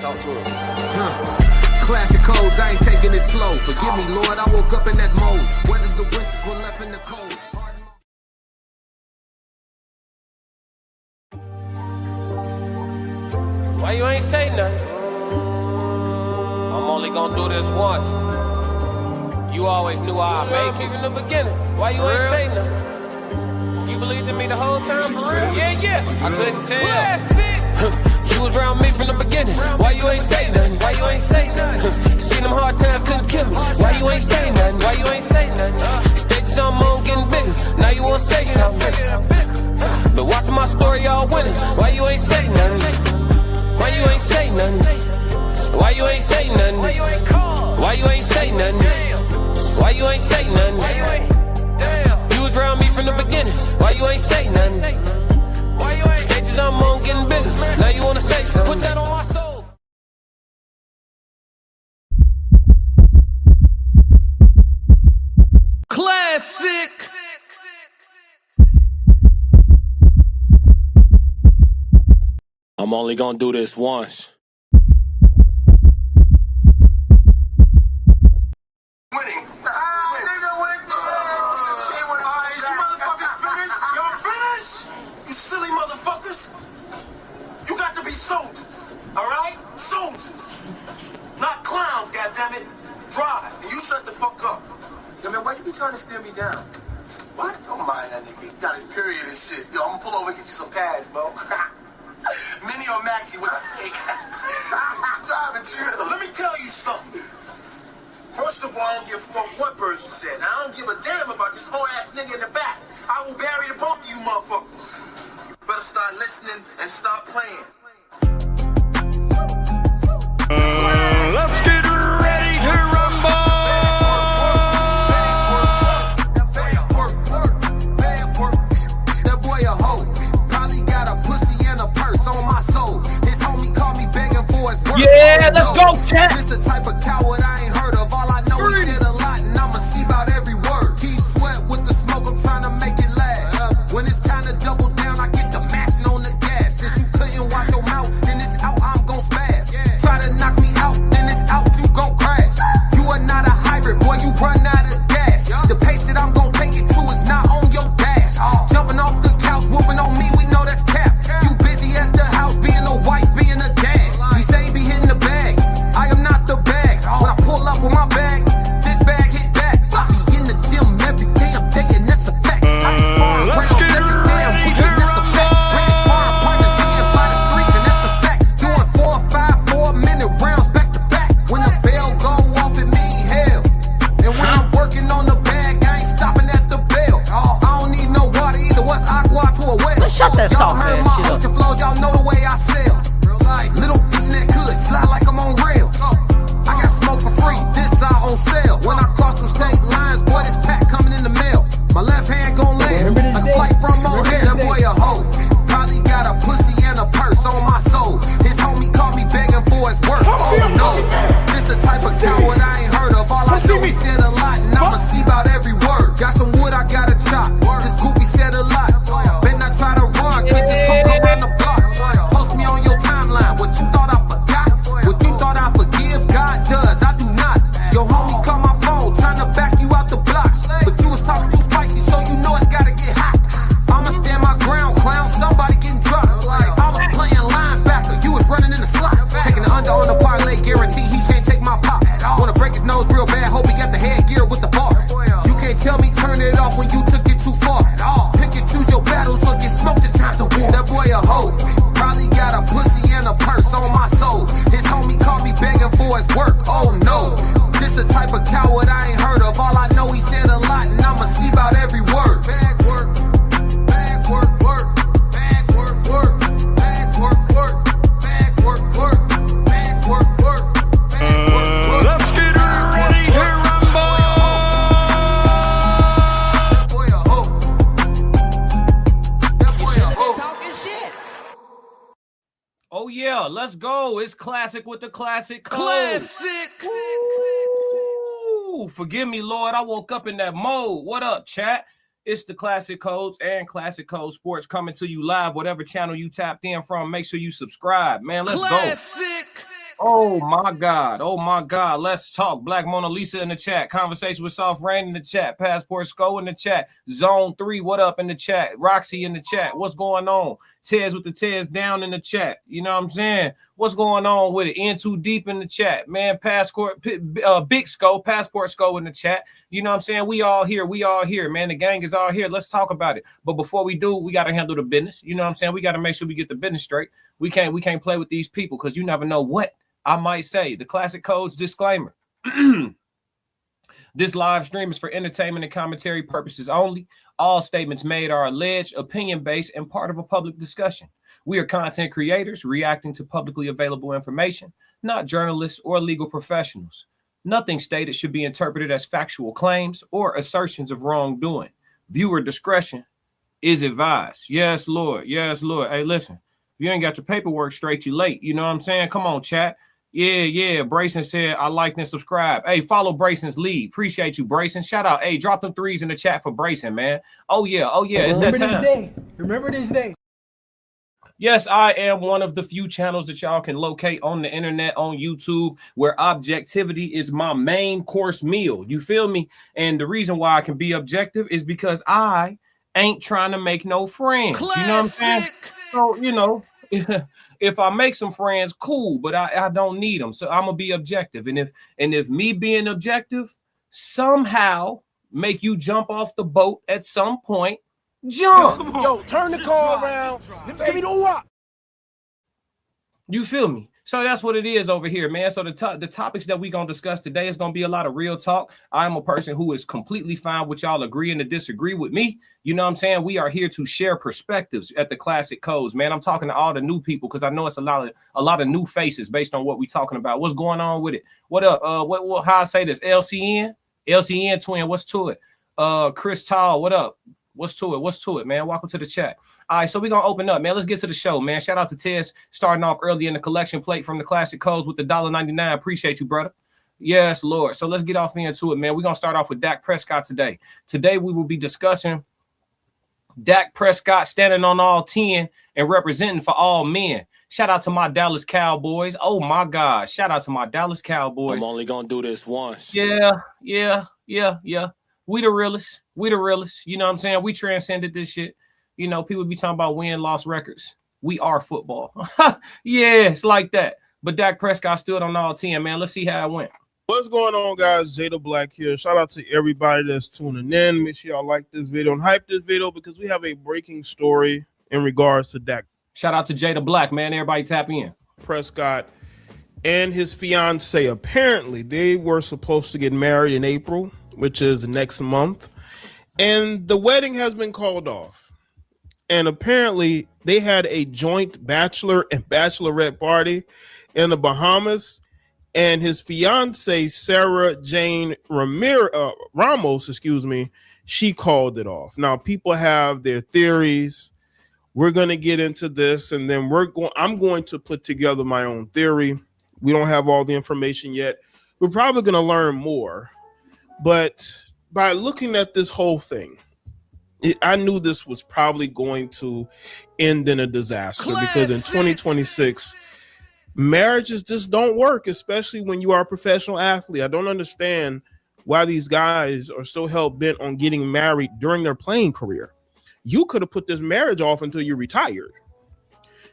Talk to him. Classic codes, I ain't taking it slow. Forgive me, Lord, I woke up in that mode. Whether the winters were left in the cold. Why you ain't say nothing? I'm only gonna do this once. You always knew I'd make it from the beginning. Why you ain't say nothing? You believed in me the whole time, for real? Yeah. I couldn't tell. You was around me from the beginning. Why you ain't say nothing? Why you ain't say nothing? Seen them hard times couldn't kill me. Why you ain't say nothing? Why you ain't say nothing? Stages I'm on getting bigger. Now you wanna say something. But watching my story, y'all winning. Why you ain't say nothing? Why you ain't say nothing? Why you ain't say nothing? Why you ain't call? Why you ain't say nothing? Why you ain't say nothing? Why you ain't? You was around me from the beginning. Why you ain't say nothing? Why you ain't? Stages I'm on getting bigger. Now you wanna say something? Put that on my soul. Classic. I'm only gonna do this once. Winning. Nigga went to Alright, you motherfuckers finished? Y'all finished? You silly motherfuckers. You got to be soldiers. Alright? Soldiers. Not clowns, goddammit. Drive. And you shut the fuck up. Yo, man, why you be trying to steer me down? What? Don't mind that nigga. He got his period and shit. Yo, I'm gonna pull over and get you some pads, bro. Mini or Maxi with a stick. Drive and chill. Let me tell you something. First of all, I don't give a fuck what bird you said. I don't give a damn about this whole ass nigga in the back. I will bury the both of you motherfuckers. You better start listening and stop playing. Let's get ready to rumble. That boy a hoe. Probably got a pussy and a purse on my soul. His homie called me begging for his work. Yeah, let's go, Chad. This the type of coward I ain't heard of. All I know he said a lot and I'ma see about every word. Keep sweat with the smoke, I'm trying to make it last. When it's time to double down, I get to mashing on the gas. Since you couldn't watch your mouth, then it's out, I'm gon' smash. Try to knock me out, then it's out, you gon' crash. You are not a hybrid, boy, you run out of gas. The pace that I'm gon' take it to is not on your dash. Jumping off the couch, whooping on me, we know that's cap. You busy at the house, being a wife, being a dad. You say be hitting the bag, I am not the bag. When I pull up with my bag, this bag hit back. I be in the gym every day, I'm taking that's a fact. I be sparring rounds every day, I'm weeping, that's a fact. Bringing sparring partners in by the threes, and that's a fact. Doing 4 or 5 4-minute rounds back to back. When the bell go off, it mean hell. And when I'm working on the bag, I ain't stopping at the bell. I don't need no water either, what's aqua to a well? Shut that Y'all soft heard ass my shit up. ocean flows, y'all know the way I sail. Little internet good, slide like I'm on rails. I got smoke for free, this side on sale. When I cross some state lines, boy, this pack coming in the mail. My left hand gon' land like a flight from O'Hare. That boy a hoe, probably got a pussy and a purse on my soul. His homie called me begging for his work. Oh no, this the type of coward I ain't heard of. All I know he said a lot and I'ma see about every word. Got some wood I gotta chop. This goofy said a lot. Bet not try to run, cause this hoe come around the block. Post me on your timeline. What you thought I forgot? What you thought I forgive? God does, I do not. Your homie call my phone, trying to back you out the blocks. But you was talking too spicy, so you know it's gotta get hot. I'ma stand my ground, clown, somebody getting dropped. I was playing linebacker, you was running in the slot. Taking the under on the parlay, guarantee he can't take my pop. Wanna break his nose real bad, hope he got the headgear with the bar. You can't tell me turn it off when you took it too far. Pick and choose your battles or get smoked in time to war. That boy a hoe, probably got a pussy and a purse on my soul. His homie called me begging for his work, oh no. This the type of coward I ain't heard of. All I know he said a lot and I'ma see about every word. Bag work, bag work, work, bag work, work, bag work, work, bag work, work, bag work, work, bag work, work. Let's get ready to rumble. That boy a hoe. That boy a hoe. Talking shit. Oh yeah, let's go. It's classic with the classic code. Classic. Ooh, forgive me, Lord. I woke up in that mode. What up, chat? It's the Classic Codes and Classic Code Sports coming to you live. Whatever channel you tapped in from, make sure you subscribe, man. Let's go. Classic. Oh my God. Oh my God. Let's talk. Black Mona Lisa in the chat. Conversation with Soft Rain in the chat. Passport Sco in the chat. Zone 3, what up in the chat? Roxy in the chat. What's going on? Tez with the Tez down in the chat. You know what I'm saying? What's going on with it? In too deep in the chat. Man, Passport, Big Sco, Passport Sco in the chat. You know what I'm saying? We all here. We all here, man. The gang is all here. Let's talk about it. But before we do, we got to handle the business. You know what I'm saying? We got to make sure we get the business straight. We can't play with these people because you never know what I might say. The classic codes disclaimer. This live stream is for entertainment and commentary purposes only. All statements made are alleged, opinion-based, and part of a public discussion. We are content creators reacting to publicly available information, not journalists or legal professionals. Nothing stated should be interpreted as factual claims or assertions of wrongdoing. Viewer discretion is advised. Yes, Lord. Yes, Lord. Hey, listen. If you ain't got your paperwork straight, you late. You know what I'm saying? Come on, chat. Yeah. Brayson said, I like and subscribe. Hey, follow Brayson's lead. Appreciate you, Brayson. Shout out. Hey, drop them threes in the chat for Brayson, man. Oh, yeah. It's that time. Remember this day. Yes, I am one of the few channels that y'all can locate on the internet, on YouTube, where objectivity is my main course meal. You feel me? And the reason why I can be objective is because I ain't trying to make no friends. Classic. You know what I'm saying? So, you know, if I make some friends, cool, but I don't need them. So I'm gonna be objective. And if me being objective somehow make you jump off the boat at some point, jump. Yo, turn the car around. Give me the what? You feel me? So that's what it is over here, man. So the topics that we're going to discuss today is going to be a lot of real talk. I'm a person who is completely fine with y'all agreeing to disagree with me. You know what I'm saying? We are here to share perspectives at the Classic Codes, man. I'm talking to all the new people because I know it's a lot of new faces based on what we're talking about. What's going on with it? What up? How I say this? LCN twin, what's to it? Chris Tall, what up? What's to it, man? Welcome to the chat. All right, so we're going to open up, man. Let's get to the show, man. Shout out to Tez starting off early in the collection plate from the Classic Codes with the $1.99. Appreciate you, brother. Yes, Lord. So let's get off into it, man. We're going to start off with Dak Prescott today. Today, we will be discussing Dak Prescott standing on all 10 and representing for all men. Shout out to my Dallas Cowboys. Oh, my God. Shout out to my Dallas Cowboys. I'm only going to do this once. Yeah. We the realest. You know what I'm saying? We transcended this shit. You know, people be talking about win-loss records. We are football. Yeah, it's like that. But Dak Prescott stood on all 10, man. Let's see how it went. What's going on, guys? Jada Black here. Shout out to everybody that's tuning in. Make sure y'all like this video and hype this video because we have a breaking story in regards to Dak. Shout out to Jada Black, man. Everybody tap in. Prescott and his fiance, apparently they were supposed to get married in April, which is next month. And the wedding has been called off. And apparently they had a joint bachelor and bachelorette party in the Bahamas. And his fiance, Sarah Jane Ramos, she called it off. Now, people have their theories. We're going to get into this, and then I'm going to put together my own theory. We don't have all the information yet. We're probably going to learn more. But by looking at this whole thing, I knew this was probably going to end in a disaster. Classic. Because in 2026, marriages just don't work, especially when you are a professional athlete. I don't understand why these guys are so hell-bent on getting married during their playing career. You could have put this marriage off until you retired.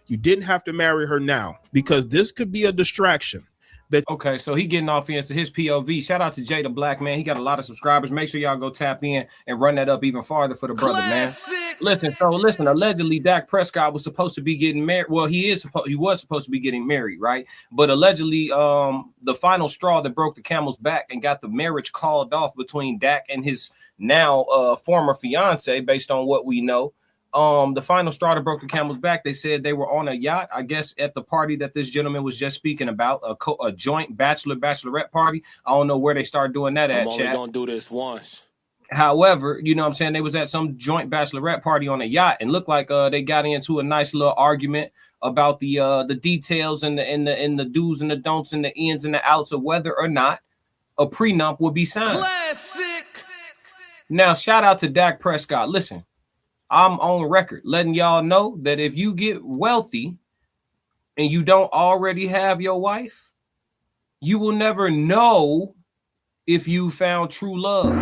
You didn't have to marry her now because this could be a distraction. Okay, so he getting off into his POV. Shout out to Jada Black, man. He got a lot of subscribers. Make sure y'all go tap in and run that up even farther for the brother, Classic. Man. Listen. Allegedly, Dak Prescott was supposed to be getting married. Well, he was supposed to be getting married, right? But allegedly, the final straw that broke the camel's back and got the marriage called off between Dak and his now former fiance, based on what we know. The final straw that broke the camel's back, they said they were on a yacht, I guess, at the party that this gentleman was just speaking about, a joint bachelorette party. I don't know where they started doing that at, I'm only going to do this once. However, you know what I'm saying, they was at some joint bachelorette party on a yacht and looked like they got into a nice little argument about the details and the do's and the don'ts and the ins and the outs of whether or not a prenup would be signed. Classic. Now, shout out to Dak Prescott. Listen. I'm on record letting y'all know that if you get wealthy and you don't already have your wife, You will never know if you found true love.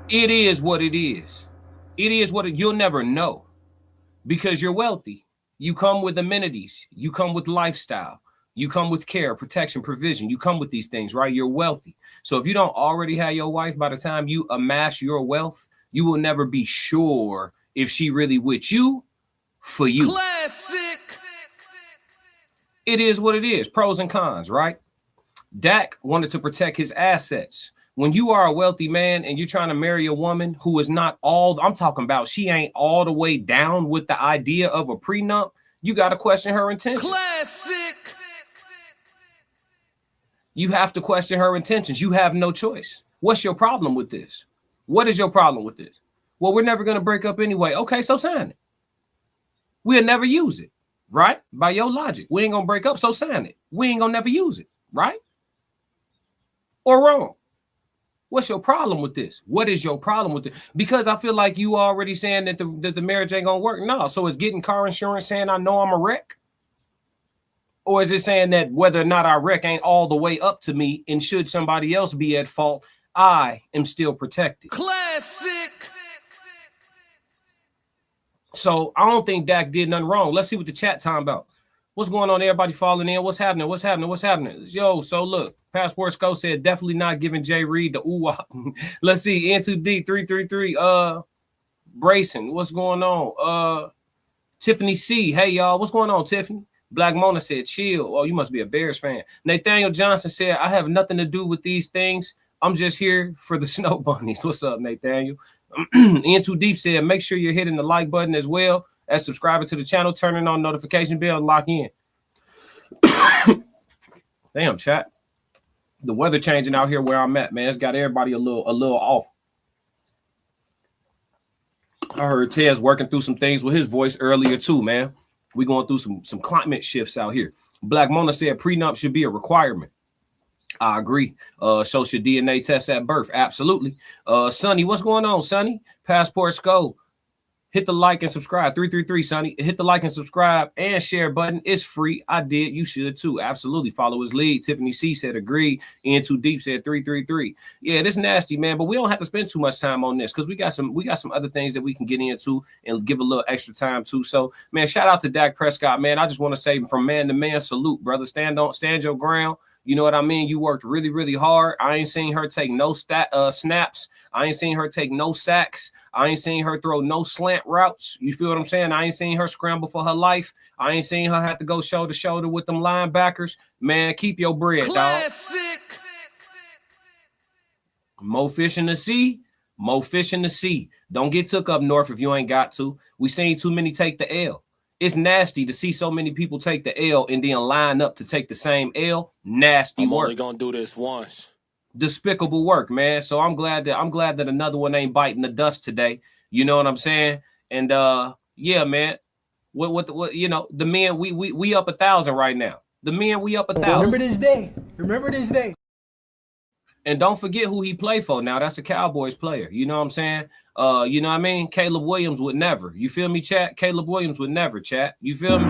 It is what it is. It is what you'll never know because you're wealthy. You come with amenities. You come with lifestyle. You come with care, protection, provision. You come with these things, right? You're wealthy. So if you don't already have your wife, by the time you amass your wealth, you will never be sure if she really with you for you. Classic. It is what it is. Pros and cons, right? Dak wanted to protect his assets. When you are a wealthy man and you're trying to marry a woman who is not all, I'm talking about she ain't all the way down with the idea of a prenup, you got to question her intentions. Classic. You have to question her intentions. You have no choice. What's your problem with this? What is your problem with this? Well, we're never going to break up anyway. Okay, so sign it. We'll never use it, right? By your logic, we ain't going to break up, so sign it. We ain't going to never use it, right? Or wrong? What's your problem with this? What is your problem with it? Because I feel like you already saying that the marriage ain't going to work. No, so it's getting car insurance saying I know I'm a wreck? Or is it saying that whether or not I wreck ain't all the way up to me, and should somebody else be at fault, I am still protected? Classic. So I don't think Dak did nothing wrong. Let's see what the chat time about. What's going on? Everybody falling in. What's happening? What's happening? What's happening? Yo, so look, Passport Sco said definitely not giving Jay Reed the ooh. Let's see. N2D 333. Brayson, what's going on? Tiffany C. Hey y'all, what's going on, Tiffany? Black Mona said chill. Oh, you must be a Bears fan. Nathaniel Johnson said I have nothing to do with these things. I'm just here for the snow bunnies. What's up, Nathaniel? N2 Deep said make sure you're hitting the like button as well as subscribing to the channel, turning on notification bell, and lock in. Damn, chat. The weather changing out here where I'm at, man. It's got everybody a little off. I heard Tez working through some things with his voice earlier too, man. We going through some climate shifts out here. Black Mona said prenup should be a requirement. I agree. So should DNA test at birth. Absolutely. Sonny, what's going on, Sonny? Passport Sco. Hit the like and subscribe. 333, Sonny. Hit the like and subscribe and share button. It's free. I did. You should too. Absolutely. Follow his lead. Tiffany C said agree. N2 Deep said 333. Yeah, this is nasty, man. But we don't have to spend too much time on this because we got some other things that we can get into and give a little extra time to. So, man, shout out to Dak Prescott, man. I just want to say from man to man, salute, brother. Stand your ground. You know what I mean? You worked really, really hard. I ain't seen her take no snaps. I ain't seen her take no sacks. I ain't seen her throw no slant routes. You feel what I'm saying? I ain't seen her scramble for her life. I ain't seen her have to go shoulder to shoulder with them linebackers. Man, keep your bread, Classic. dog. More fish in the sea. More fish in the sea. Don't get took up north if you ain't got to. We seen too many take the L. It's nasty to see so many people take the L and then line up to take the same L. Nasty I'm work. only gonna do this once. Despicable work, man. So I'm glad that another one ain't biting the dust today. You know what I'm saying? And yeah, man. What you know, the men we up 1,000 right now. The men we up 1,000. Remember this day. Remember this day. And don't forget who he play for now. That's a Cowboys player. You know what I'm saying? You know what I mean? Caleb Williams would never. You feel me, chat? Caleb Williams would never, chat. You feel me?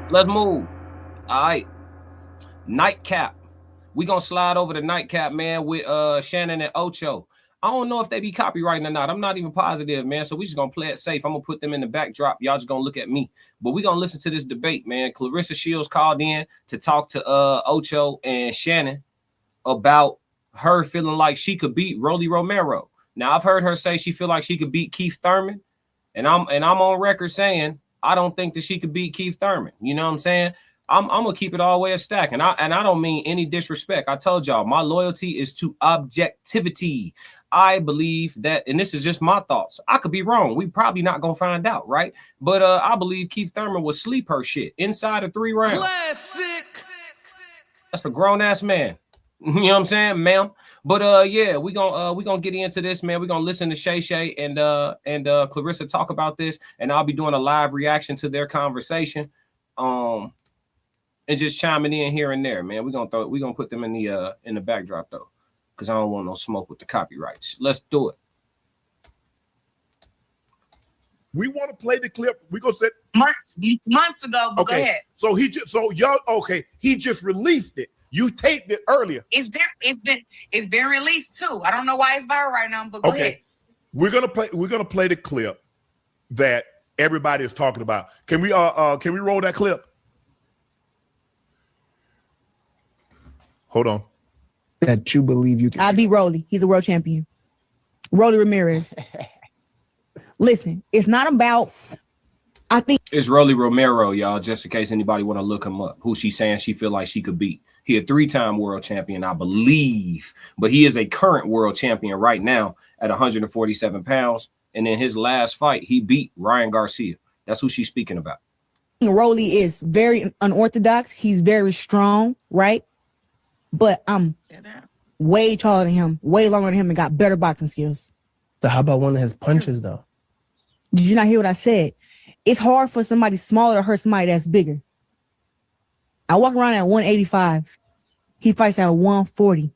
Let's move. All right. Nightcap. We gonna slide over to Nightcap, man, with Shannon and Ocho. I don't know if they be copywriting or not. I'm not even positive, man. So we just gonna play it safe. I'm gonna put them in the backdrop. Y'all just gonna look at me. But we gonna listen to this debate, man. Claressa Shields called in to talk to Ocho and Shannon about her feeling like she could beat Rolly Romero. Now I've heard her say she feel like she could beat Keith Thurman, and I'm on record saying I don't think that she could beat Keith Thurman. You know what I'm saying? I'm gonna keep it all the way a stack, and I don't mean any disrespect. I told y'all my loyalty is to objectivity. I believe that, and this is just my thoughts. I could be wrong. We probably not gonna find out, right? But I believe Keith Thurman would sleep her shit inside of 3 rounds. Classic. That's a grown ass man. You know what I'm saying, ma'am? But yeah, we gonna get into this, man. We're gonna listen to Shay Shay and Claressa talk about this, and I'll be doing a live reaction to their conversation. And just chiming in here and there, man. We're gonna put them in the backdrop though, because I don't want no smoke with the copyrights. Let's do it. We want to play the clip. We gonna say months ago. But okay. Go ahead. So y'all okay. He just released it. You taped it earlier. It's been released too. I don't know why it's viral right now, but go ahead. We're gonna play the clip that everybody is talking about. Can we roll that clip? Hold on. That you believe you can. I beat Rolly. He's a world champion. Rolly Romero. Listen, it's not about. I think it's Rolly Romero, y'all. Just in case anybody want to look him up, who she's saying she feel like she could beat. He a 3-time world champion, I believe, but he is a current world champion right now at 147 pounds. And in his last fight, he beat Ryan Garcia. That's who she's speaking about. Rolly is very unorthodox. He's very strong, right? But I'm way taller than him, way longer than him, and got better boxing skills. So how about one of his punches, though? Did you not hear what I said? It's hard for somebody smaller to hurt somebody that's bigger. I walk around at 185. He fights at 140.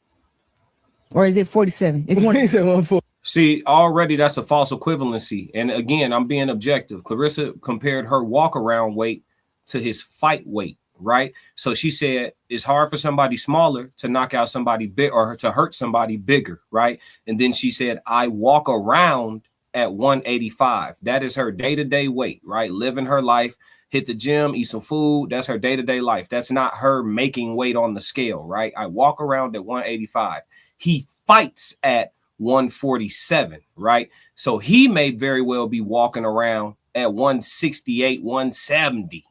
Or is it 47? It's 140. See, already that's a false equivalency. And again, I'm being objective. Claressa compared her walk-around weight to his fight weight, right? So she said it's hard for somebody smaller to knock out somebody big or to hurt somebody bigger, right? And then she said, I walk around at 185. That is her day-to-day weight, right? Living her life, hit the gym, eat some food. That's her day-to-day life. That's not her making weight on the scale, right? I walk around at 185. He fights at 147, right? So he may very well be walking around at 168, 170,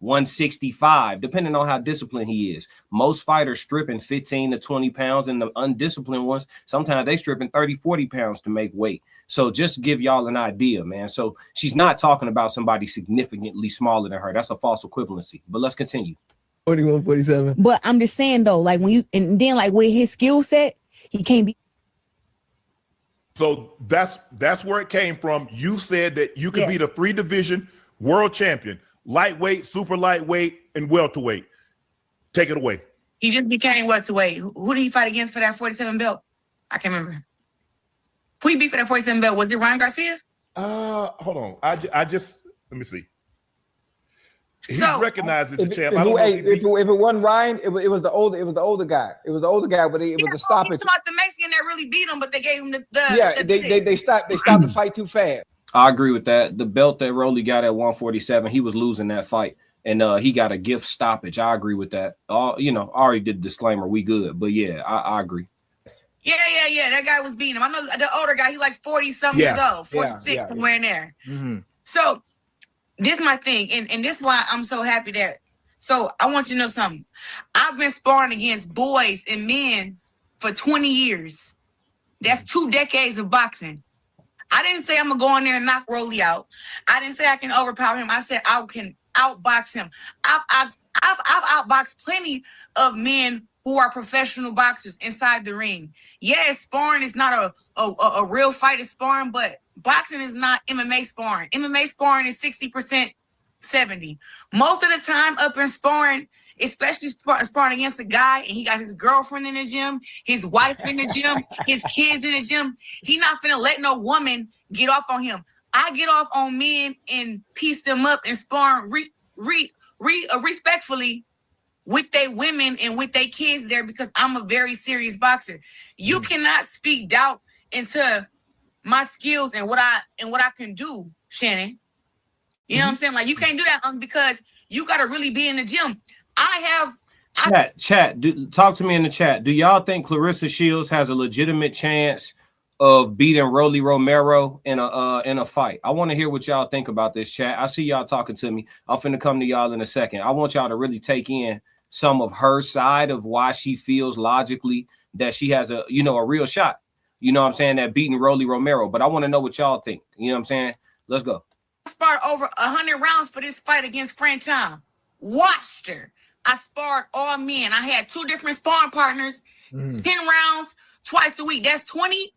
165, depending on how disciplined he is. Most fighters stripping 15 to 20 pounds, and the undisciplined ones, sometimes they stripping 30, 40 pounds to make weight. So just to give y'all an idea, man. So she's not talking about somebody significantly smaller than her. That's a false equivalency. But let's continue. 41, 47. But I'm just saying, though, like when you, and then like with his skill set, he can't be. So that's where it came from. You said that you could be the 3-division world champion, lightweight, super lightweight, and welterweight. Take it away. He just became welterweight. Who did he fight against for that 47 belt? I can't remember. Who he beat for that 47 belt? Was it Ryan Garcia? Hold on. I just let me see. He's recognized as the champ. If it wasn't Ryan, it was the older guy. It was the older guy, but it was the stoppage. It's about the Mexican that really beat him, but they gave him the they stopped the fight too fast. I agree with that. The belt that Rolly got at 147, he was losing that fight, and he got a gift stoppage. I agree with that. I already did the disclaimer. We good, but yeah, I agree. Yeah. That guy was beating him. I know the older guy. He's like 40-something years old, 46, somewhere in there. Mm-hmm. So this is my thing, and this is why I'm so happy that. So I want you to know something. I've been sparring against boys and men for 20 years. That's 2 decades of boxing. I didn't say I'm gonna go in there and knock Rolly out. I didn't say I can overpower him. I said I can outbox him. I've outboxed plenty of men who are professional boxers inside the ring. Yeah, sparring is not a real fight of sparring, but boxing is not MMA sparring. MMA sparring is 60%, 70%. Most of the time up in sparring, especially sparring against a guy, and he got his girlfriend in the gym, his wife in the gym, his kids in the gym, he not finna let no woman get off on him. I get off on men and piece them up and sparring respectfully with their women and with their kids there, because I'm a very serious boxer. You cannot speak doubt into my skills and what I can do, Shannon. You know what I'm saying? Like, you can't do that because you got to really be in the gym. Chat. Talk to me in the chat. Do y'all think Claressa Shields has a legitimate chance of beating Rolly Romero in a fight? I want to hear what y'all think about this, chat. I see y'all talking to me. I'm finna come to y'all in a second. I want y'all to really take in some of her side of why she feels logically that she has a real shot. You know what I'm saying? At beating Rolly Romero. But I want to know what y'all think. You know what I'm saying? Let's go. I sparred over 100 rounds for this fight against Franchon. Watched her. I sparred all men. I had 2 different sparring partners, 10 rounds twice a week. That's 20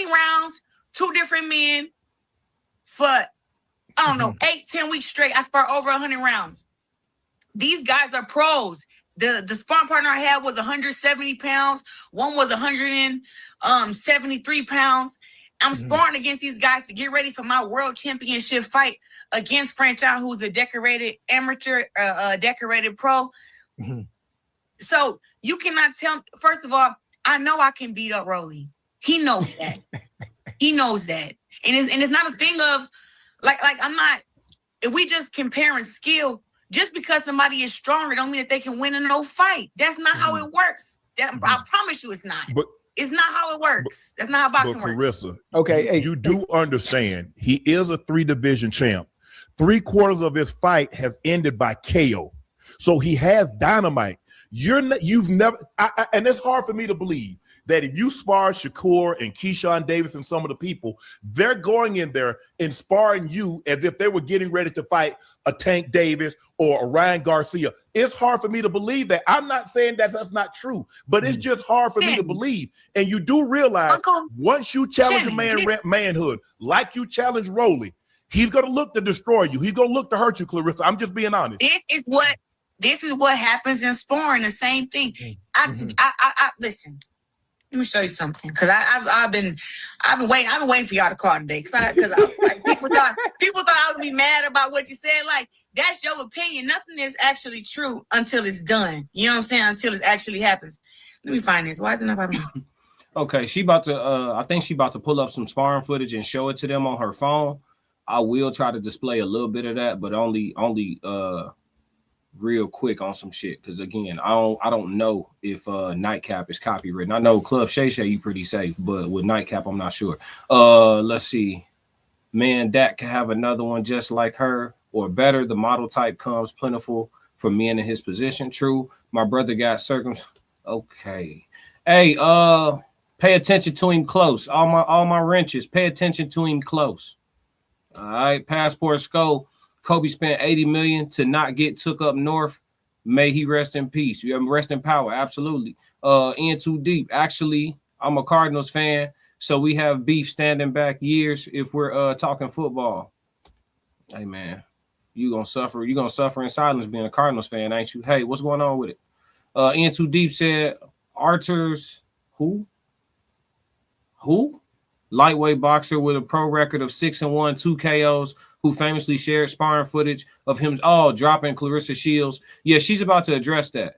rounds, 2 different men for, 8-10 weeks straight. I sparred over 100 rounds. These guys are pros. The sparring partner I had was 170 pounds. One was 173 pounds. I'm sparring against these guys to get ready for my world championship fight against Franchise, who's a decorated amateur, decorated pro. So you cannot tell. First of all, I know I can beat up Rolly. He knows that. He knows that, and it's not a thing of like I'm not. If we just comparing skill, just because somebody is stronger, don't mean that they can win in no fight. That's not how it works. I promise you, it's not. But it's not how it works. That's not how boxing works. Claressa, okay, you do understand he is a 3-division champ. 3/4 of his fight has ended by KO, so he has dynamite. You've never, and it's hard for me to believe that if you spar Shakur and Keyshawn Davis and some of the people, they're going in there and sparring you as if they were getting ready to fight a Tank Davis or a Ryan Garcia. It's hard for me to believe that. I'm not saying that that's not true, but it's just hard for me to believe. And you do realize once you challenge a manhood, like you challenge Rolly, he's going to look to destroy you. He's going to look to hurt you, Claressa. I'm just being honest. This is what happens in sparring. The same thing. I listen. Let me show you something, because I've been waiting for y'all to call today, because like, people thought I would be mad about what you said. Like, that's your opinion. Nothing is actually true until it's done. You know what I'm saying? Until it actually happens. Let me find this. Why is it not about me? Okay, she about to. I think she about to pull up some sparring footage and show it to them on her phone. I will try to display a little bit of that, but only real quick on some shit, because again, I don't know if Nightcap is copywritten. I know Club Shay Shay you pretty safe, but with Nightcap I'm not sure. Let's see. Man, Dak can have another one just like her or better. The model type comes plentiful for men in his position. True. My brother got okay. Hey, pay attention to him close. All my wrenches, pay attention to him close. All right, Passport Skull. Kobe spent $80 million to not get took up north. May he rest in peace. You have rest in power. Absolutely. In too deep. Actually, I'm a Cardinals fan, so we have beef standing back years if we're talking football. Hey man, you're gonna suffer in silence being a Cardinals fan, ain't you? Hey, what's going on with it? In too deep said Arthur's who? Lightweight boxer with a pro record of 6-1, 2 KOs, who famously shared sparring footage of him dropping Claressa Shields. Yeah, she's about to address that.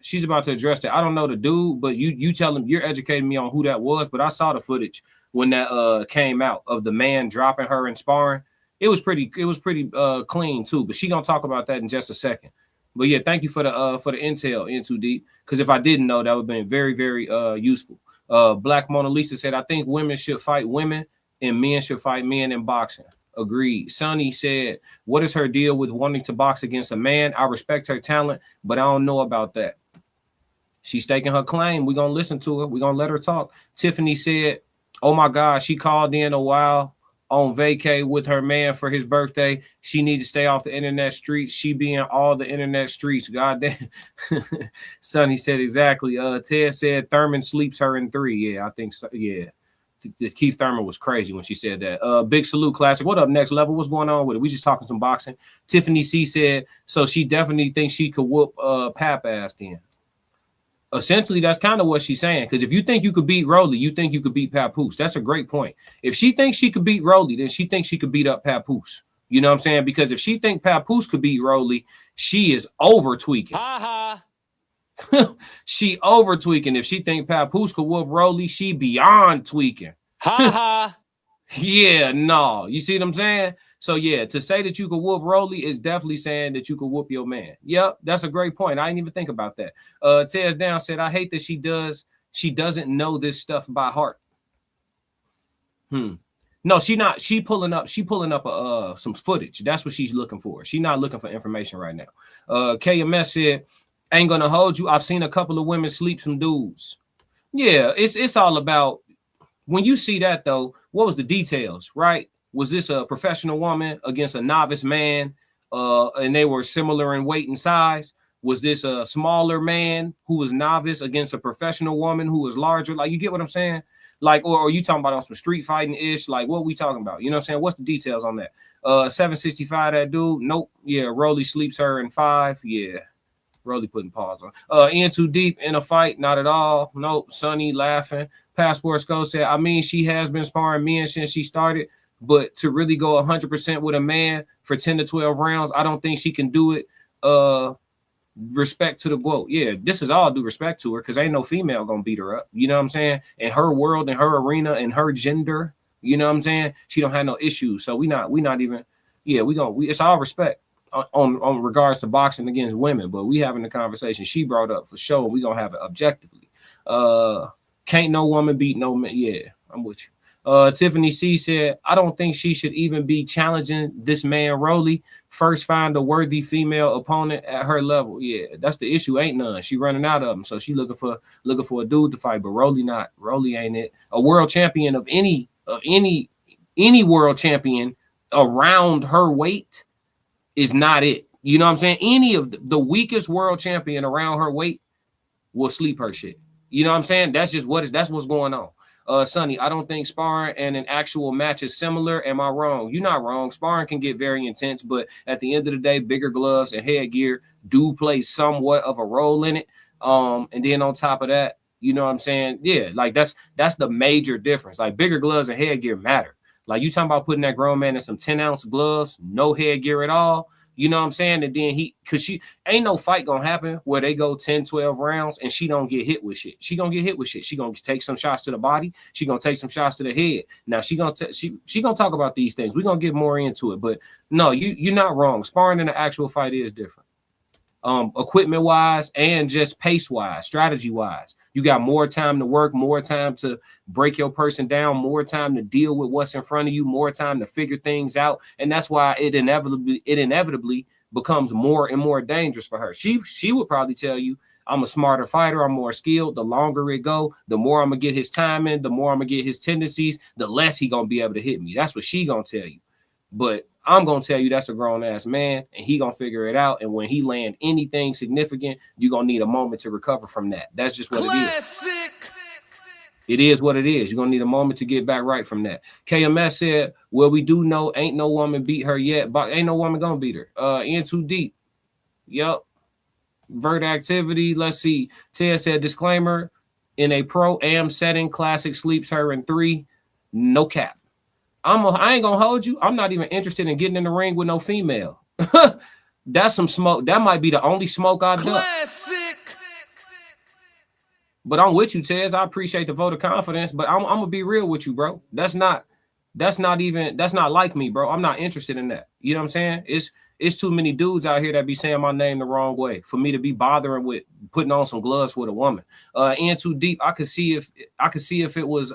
I don't know the dude, but you tell him, you're educating me on who that was, but I saw the footage when that came out of the man dropping her in sparring. It was pretty clean too, but she gonna talk about that in just a second. But yeah, thank you for the intel in too deep, because if I didn't know, that would have been very, very useful. Black Mona Lisa said, I think women should fight women and men should fight men in boxing. Agreed. Sonny said, what is her deal with wanting to box against a man? I respect her talent, but I don't know about that. She's staking her claim. We're going to listen to her. We're going to let her talk. Tiffany said, oh my God, she called in a while on vacay with her man for his birthday. She needs to stay off the internet streets. She be in all the internet streets. God damn. Sonny said exactly. Ted said Thurman sleeps her in 3. Yeah, I think so. Yeah. Keith Thurman was crazy when she said that. Big salute, classic. What up, next level? What's going on with it? We just talking some boxing. Tiffany C said, so she definitely thinks she could whoop Pap ass then. Essentially, that's kind of what she's saying. Because if you think you could beat Rolly, you think you could beat Papoose. That's a great point. If she thinks she could beat Rolly, then she thinks she could beat up Papoose. You know what I'm saying? Because if she thinks Papoose could beat Rolly, she is over tweaking. She over tweaking. If she think Papoose could whoop Rolly, she beyond tweaking. Yeah, no. You see what I'm saying? So yeah, to say that you could whoop Rolly is definitely saying that you could whoop your man. Yep, that's a great point. I didn't even think about that. Tez Down said, I hate that she doesn't know this stuff by heart. No, she not. She pulling up some footage. That's what she's looking for. She's not looking for information right now. KMS said, ain't gonna hold you. I've seen a couple of women sleep some dudes. Yeah, it's all about when you see that though. What was the details, right? Was this a professional woman against a novice man, and they were similar in weight and size? Was this a smaller man who was novice against a professional woman who was larger? Like, you get what I'm saying? Like, or are you talking about on some street fighting ish? Like, what are we talking about? You know what I'm saying? What's the details on that? 765, that dude. Nope. Yeah, Rolly sleeps her in 5. Yeah. Rolly putting pause on. In too deep in a fight, not at all. Nope. Sonny laughing. Passport Skull said, I mean, she has been sparring men since she started, but to really go 100% with a man for 10 to 12 rounds, I don't think she can do it. Respect to the GWOAT. Yeah, this is all due respect to her because ain't no female gonna beat her up. You know what I'm saying? In her world, in her arena, in her gender, you know what I'm saying? She don't have no issues. So we not even, yeah, it's all respect on regards to boxing against women, but we having the conversation she brought up for sure. We gonna have it objectively. Can't no woman beat no man. Yeah, I'm with you. Tiffany C said, I don't think she should even be challenging this man Rolly. First find a worthy female opponent at her level. Yeah, that's the issue. Ain't none. She running out of them. So she looking for a dude to fight, but Rolly not. Rolly ain't it. A world champion of any world champion around her weight is not it. You know what I'm saying? Any of the weakest world champion around her weight will sleep her shit. You know what I'm saying? That's just that's what's going on. Sonny, I don't think sparring and an actual match is similar. Am I wrong? You're not wrong. Sparring can get very intense, but at the end of the day, bigger gloves and headgear do play somewhat of a role in it. And then on top of that, you know what I'm saying? Yeah, like that's the major difference. Like bigger gloves and headgear matter. Like you talking about putting that grown man in some 10-ounce gloves, no headgear at all. You know what I'm saying? And then because she ain't no fight gonna happen where they go 10, 12 rounds and she don't get hit with shit. She gonna get hit with shit. She gonna take some shots to the body. She gonna take some shots to the head. Now she gonna talk about these things. We're gonna get more into it, but no, you're not wrong. Sparring in an actual fight is different. Equipment wise and just pace wise, strategy wise. You got more time to work, more time to break your person down, more time to deal with what's in front of you, more time to figure things out. And that's why it inevitably becomes more and more dangerous for her. She would probably tell you, I'm a smarter fighter, I'm more skilled. The longer it go, the more I'm gonna get his timing, the more I'm gonna get his tendencies, the less he gonna be able to hit me. That's what she gonna tell you. But I'm gonna tell you that's a grown-ass man, and he gonna figure it out. And when he land anything significant, you're gonna need a moment to recover from that. That's just what it is. It is what it is. You're gonna need a moment to get back right from that. KMS said, well, we do know ain't no woman beat her yet, but ain't no woman gonna beat her. In too deep. Yup. Vert activity. Let's see. Ted said, disclaimer, in a pro-am setting, Classic sleeps her in 3. No cap. I ain't gonna hold you. I'm not even interested in getting in the ring with no female. That's some smoke. That might be the only smoke I've done. But I'm with you, Tez. I appreciate the vote of confidence, but I'm gonna be real with you, bro. That's not like me, bro. I'm not interested in that. You know what I'm saying? It's too many dudes out here that be saying my name the wrong way for me to be bothering with putting on some gloves with a woman. In too deep. I could see if it was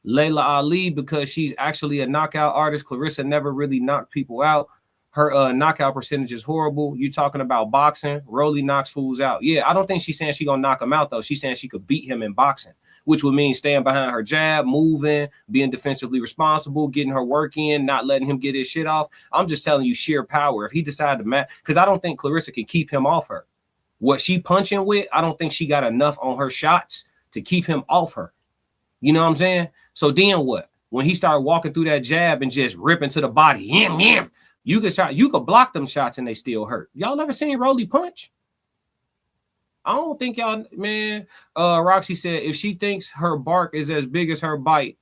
Layla Ali, because she's actually a knockout artist. Claressa never really knocked people out. Her knockout percentage is horrible. You talking about boxing? Rolly knocks fools out. Yeah, I don't think she's saying she's gonna knock him out though. She's saying she could beat him in boxing, which would mean staying behind her jab, moving, being defensively responsible, getting her work in, not letting him get his shit off. I'm just telling you sheer power. If he decided to match, because I don't think Claressa can keep him off her. What she punching with, I don't think she got enough on her shots to keep him off her. You know what I'm saying? So then what? When he started walking through that jab and just ripping to the body, you could block them shots and they still hurt. Y'all ever seen Rolly punch? I don't think y'all, man. Roxy said, if she thinks her bark is as big as her bite,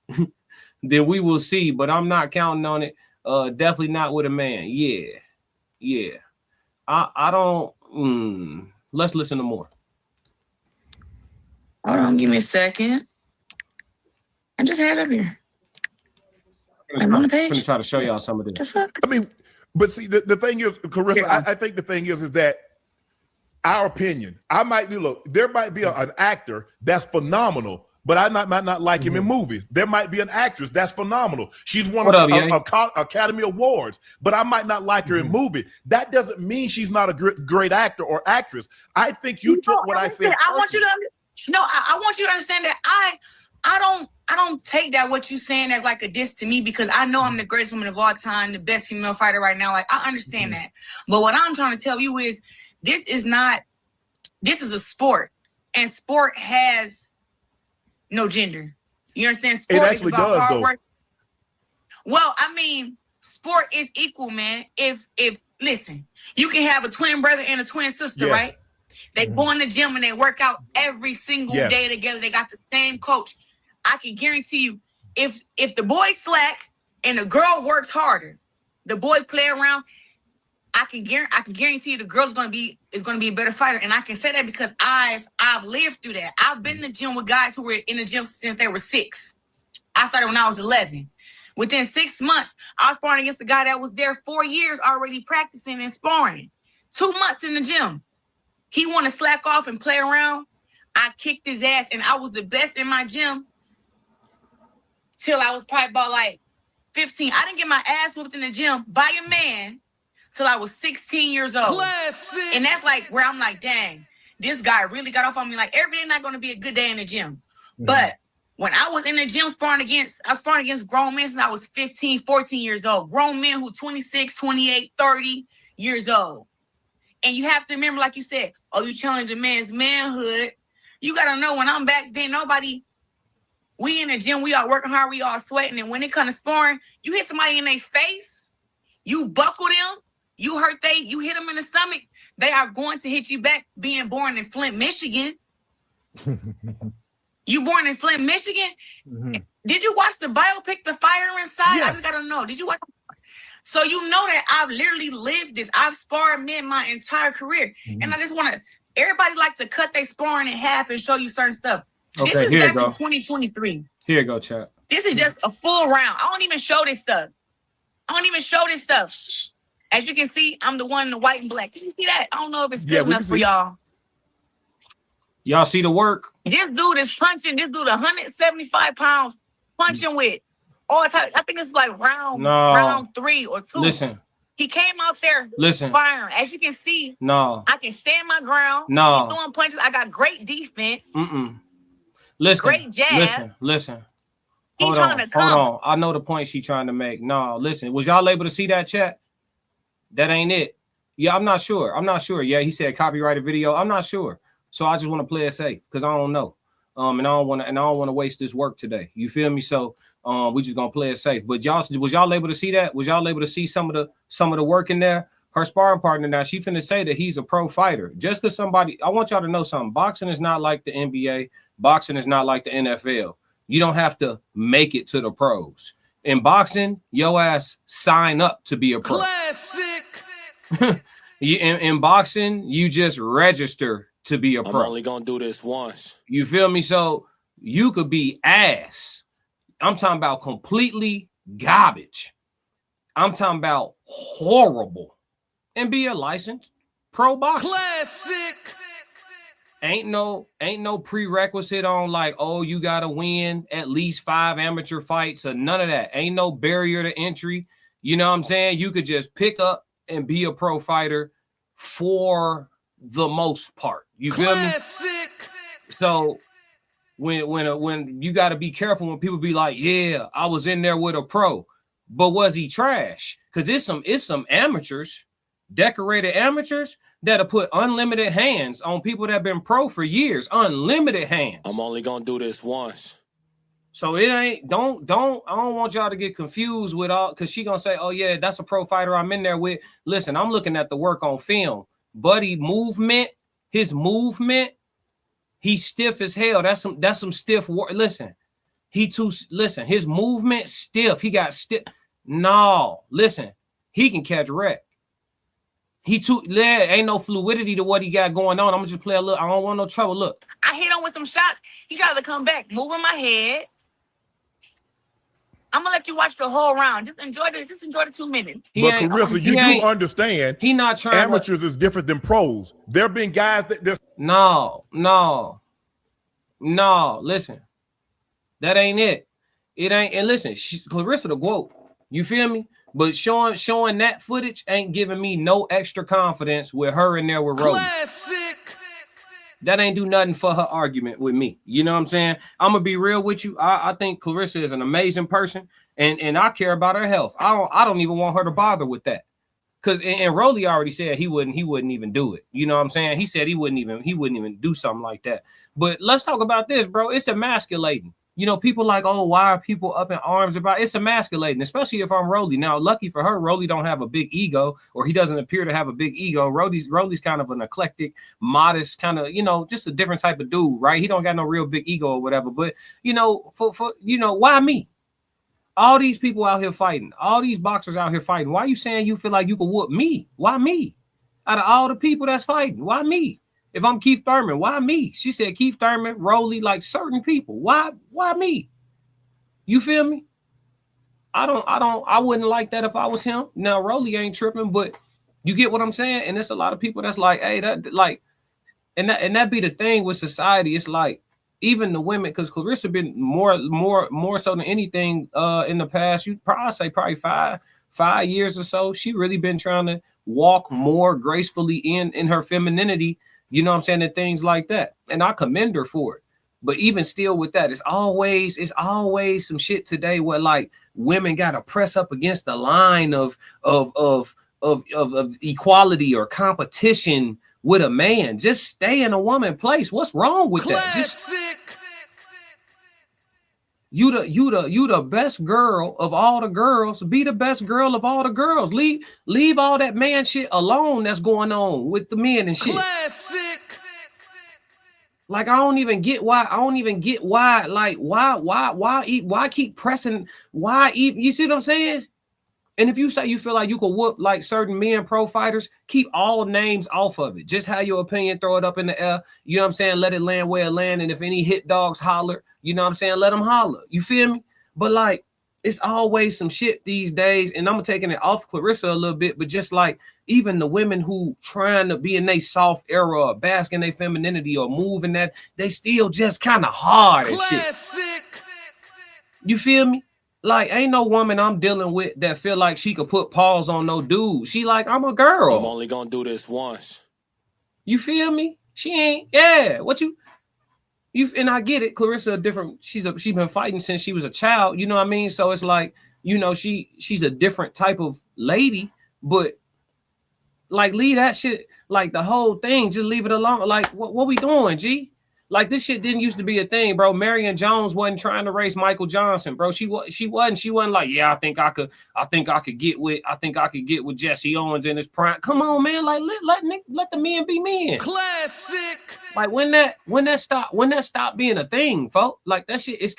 then we will see. But I'm not counting on it. Definitely not with a man. Yeah. I don't. Let's listen to more. Hold on, give me a second. I just had it up here. I'm on the page. I'm gonna try to show y'all some of this. I mean, but see, the thing is, Claressa, I think the thing is that our opinion, there might be an actor that's phenomenal, but I might not like him in movies. There might be an actress that's phenomenal. She's won Academy Awards, but I might not like her in movie. That doesn't mean she's not a great actor or actress. I think you took what I said. I want you to understand that I don't take that what you saying as like a diss to me, because I know I'm the greatest woman of all time, the best female fighter right now. Like, I understand that. But what I'm trying to tell you is this is a sport, and sport has no gender. You understand? Sport is about hard work. Well, I mean, sport is equal, man. If listen, you can have a twin brother and a twin sister, right? They go in the gym and they work out every single day together. They got the same coach. I can guarantee you, if the boy slack and the girl works harder, the boy play around, I can guarantee you the girl is gonna be a better fighter. And I can say that because I've lived through that. I've been in the gym with guys who were in the gym since they were 6. I started when I was 11. Within 6 months, I was sparring against a guy that was there 4 years already practicing and sparring. 2 months in the gym. He wanted to slack off and play around. I kicked his ass, and I was the best in my gym till I was probably about like 15. I didn't get my ass whooped in the gym by a man till I was 16 years old. Classic. And that's like where I'm like, dang, this guy really got off on me. Like, every day not going to be a good day in the gym. But when I was in the gym sparring against grown men since I was 15, 14 years old. Grown men who 26, 28, 30 years old. And you have to remember, like you said, you challenge a man's manhood. You got to know when I'm back then, we in the gym, we all working hard, we all sweating. And when it comes to sparring, you hit somebody in their face, you buckle them, you hit them in the stomach, they are going to hit you back. Being born in Flint, Michigan. You born in Flint, Michigan? Did you watch the biopic, The Fire Inside? I just got to know. Did you watch? So you know that I've literally lived this. I've sparred men my entire career. And I just want to, everybody like to cut their sparring in half and show you certain stuff. Okay, this is here back you go. in 2023. Here you go, chat. This is just a full round. I don't even show this stuff. As you can see, I'm the one in the white and black. Did you see that? I don't know if it's good enough for y'all. Y'all see the work? This dude is punching. This dude 175 pounds punching with all type. I think it's like round 3 or 2. Listen. He came out there firing. As you can see, I can stand my ground. He's throwing punches. I got great defense. Listen. Great jab. Listen. He's trying to come. Hold on. I know the point she's trying to make. No, listen. Was y'all able to see that, chat? That ain't it. Yeah, I'm not sure. Yeah, he said copyrighted video. I'm not sure. So I just want to play it safe because I don't know. And I don't want to waste this work today. You feel me? So we just gonna play it safe. But was y'all able to see that? Was y'all able to see some of the work in there? Her sparring partner now, she finna say that he's a pro fighter. Just because I want y'all to know something. Boxing is not like the NBA. Boxing is not like the NFL. You don't have to make it to the pros. In boxing, your ass sign up to be a pro. Classic. In boxing, you just register to be a pro. I'm only gonna do this once. You feel me? So you could be ass. I'm talking about completely garbage. I'm talking about horrible and be a licensed pro boxer. Classic. Ain't no prerequisite on like, oh, you gotta win at least 5 amateur fights or none of that. Ain't no barrier to entry. You know what I'm saying? You could just pick up and be a pro fighter for the most part. You feel me? So when you got to be careful when people be like, yeah, I was in there with a pro, but was he trash? Because it's some amateurs, decorated amateurs that'll put unlimited hands on people that have been pro for years. Unlimited hands. I'm only gonna do this once. So it ain't, I don't want y'all to get confused with all, because she gonna say, oh yeah, that's a pro fighter I'm in there with. Listen, I'm looking at the work on film. Buddy his movement, he's stiff as hell. That's some stiff work. Listen, his movement stiff. He got stiff. No, listen, he can catch wreck. Ain't no fluidity to what he got going on. I'm gonna just play a little. I don't want no trouble. Look, I hit him with some shots. He tried to come back, moving my head. I'm gonna let you watch the whole round. Just enjoy the 2 minutes. But Claressa, you do understand he not trying. Amateurs is different than pros. There have been guys that no. Listen, that ain't it. It ain't. And listen, Claressa the GWOAT. You feel me? But showing that footage ain't giving me no extra confidence with her in there with Rolly. Classic. That ain't do nothing for her argument with me. You know what I'm saying? I'm gonna be real with you. I think Claressa is an amazing person, and I care about her health. I don't even want her to bother with that. Cause and Rolly already said he wouldn't even do it. You know what I'm saying? He said he wouldn't even do something like that. But let's talk about this, bro. It's emasculating. you know, people like, oh, why are people up in arms about it? It's emasculating, especially if I'm Rolly. Now, lucky for her, Rolly don't have a big ego, or he doesn't appear to have a big ego. Rolly's kind of an eclectic, modest, kind of, you know, just a different type of dude, right? He don't got no real big ego or whatever. But, you know, for you know, why me? All these people out here fighting, all these boxers out here fighting. Why are you saying you feel like you could whoop me? Why me? Out of all the people that's fighting, why me? If I'm Keith Thurman, why me? She said Keith Thurman, Rolly, like certain people. Why me? You feel me? I wouldn't like that if I was him. Now Rolly ain't tripping, but you get what I'm saying? And there's a lot of people that's like, hey, that like, and that be the thing with society. It's like, even the women, because Claressa been more so than anything in the past, you probably say probably five years or so, she really been trying to walk more gracefully in her femininity, you know what I'm saying, and things like that. And I commend her for it. But even still with that, it's always some shit today where like women gotta press up against the line of equality or competition with a man. Just stay in a woman place. What's wrong with that? Just you the best girl of all the girls. Be the best girl of all the girls. Leave all that man shit alone that's going on with the men and shit. Classic. Like I don't even get why. Like why keep pressing? Why you see what I'm saying? And if you say you feel like you could whoop like certain men pro fighters, keep all names off of it. Just have your opinion, throw it up in the air. You know what I'm saying? Let it land where it land. And if any hit dogs holler, you know what I'm saying? Let them holler. You feel me? But like, it's always some shit these days. And I'm taking it off Claressa a little bit, but just like even the women who trying to be in their soft era or bask in their femininity or moving that, they still just kind of hard and shit. You feel me? Like, ain't no woman I'm dealing with that feel like she could put paws on no dude. She like, I'm a girl. I'm only gonna do this once. You feel me? She ain't, yeah. What you and I get it. Claressa different. She's been fighting since she was a child. You know what I mean? So it's like, you know, she's a different type of lady, but like leave that shit, like the whole thing, just leave it alone. Like, what we doing, G? Like this shit didn't used to be a thing, bro. Marion Jones wasn't trying to race Michael Johnson, bro. She wasn't like, yeah, I think I could get with Jesse Owens in his prime. Come on, man. Like let the men be men. Classic. Like when that stop being a thing, folks. Like that shit is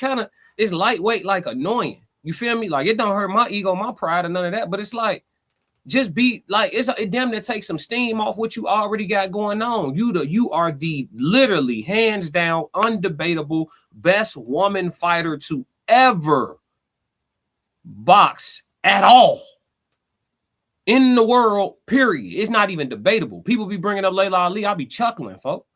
it's lightweight, like annoying. You feel me? Like it don't hurt my ego, my pride, or none of that. But it's like, just be like, it damn near take some steam off what you already got going on. You are the literally hands down undebatable best woman fighter to ever box at all in the world, period. It's not even debatable. People be bringing up Layla Ali. I'll be chuckling, folks.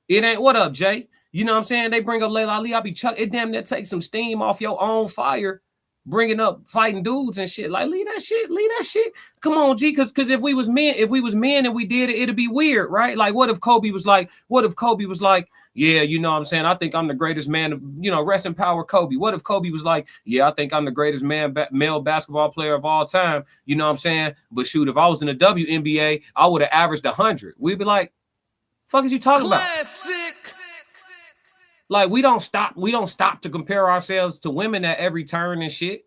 It ain't, what up, Jay? You know what I'm saying? They bring up Layla Ali. I'll be chuckling. It damn near take some steam off your own fire, bringing up fighting dudes and shit. Like, leave that shit. Come on, G, because if we was men and we did it, it'd be weird, right? Like, what if Kobe was like, yeah, you know what I'm saying, I think I'm the greatest man, you know, rest in power, Kobe. What if Kobe was like, yeah, I think I'm the greatest male basketball player of all time, you know what I'm saying? But shoot, if I was in the WNBA, I would have averaged 100. We'd be like, fuck is you talking about? Like, we don't stop to compare ourselves to women at every turn and shit.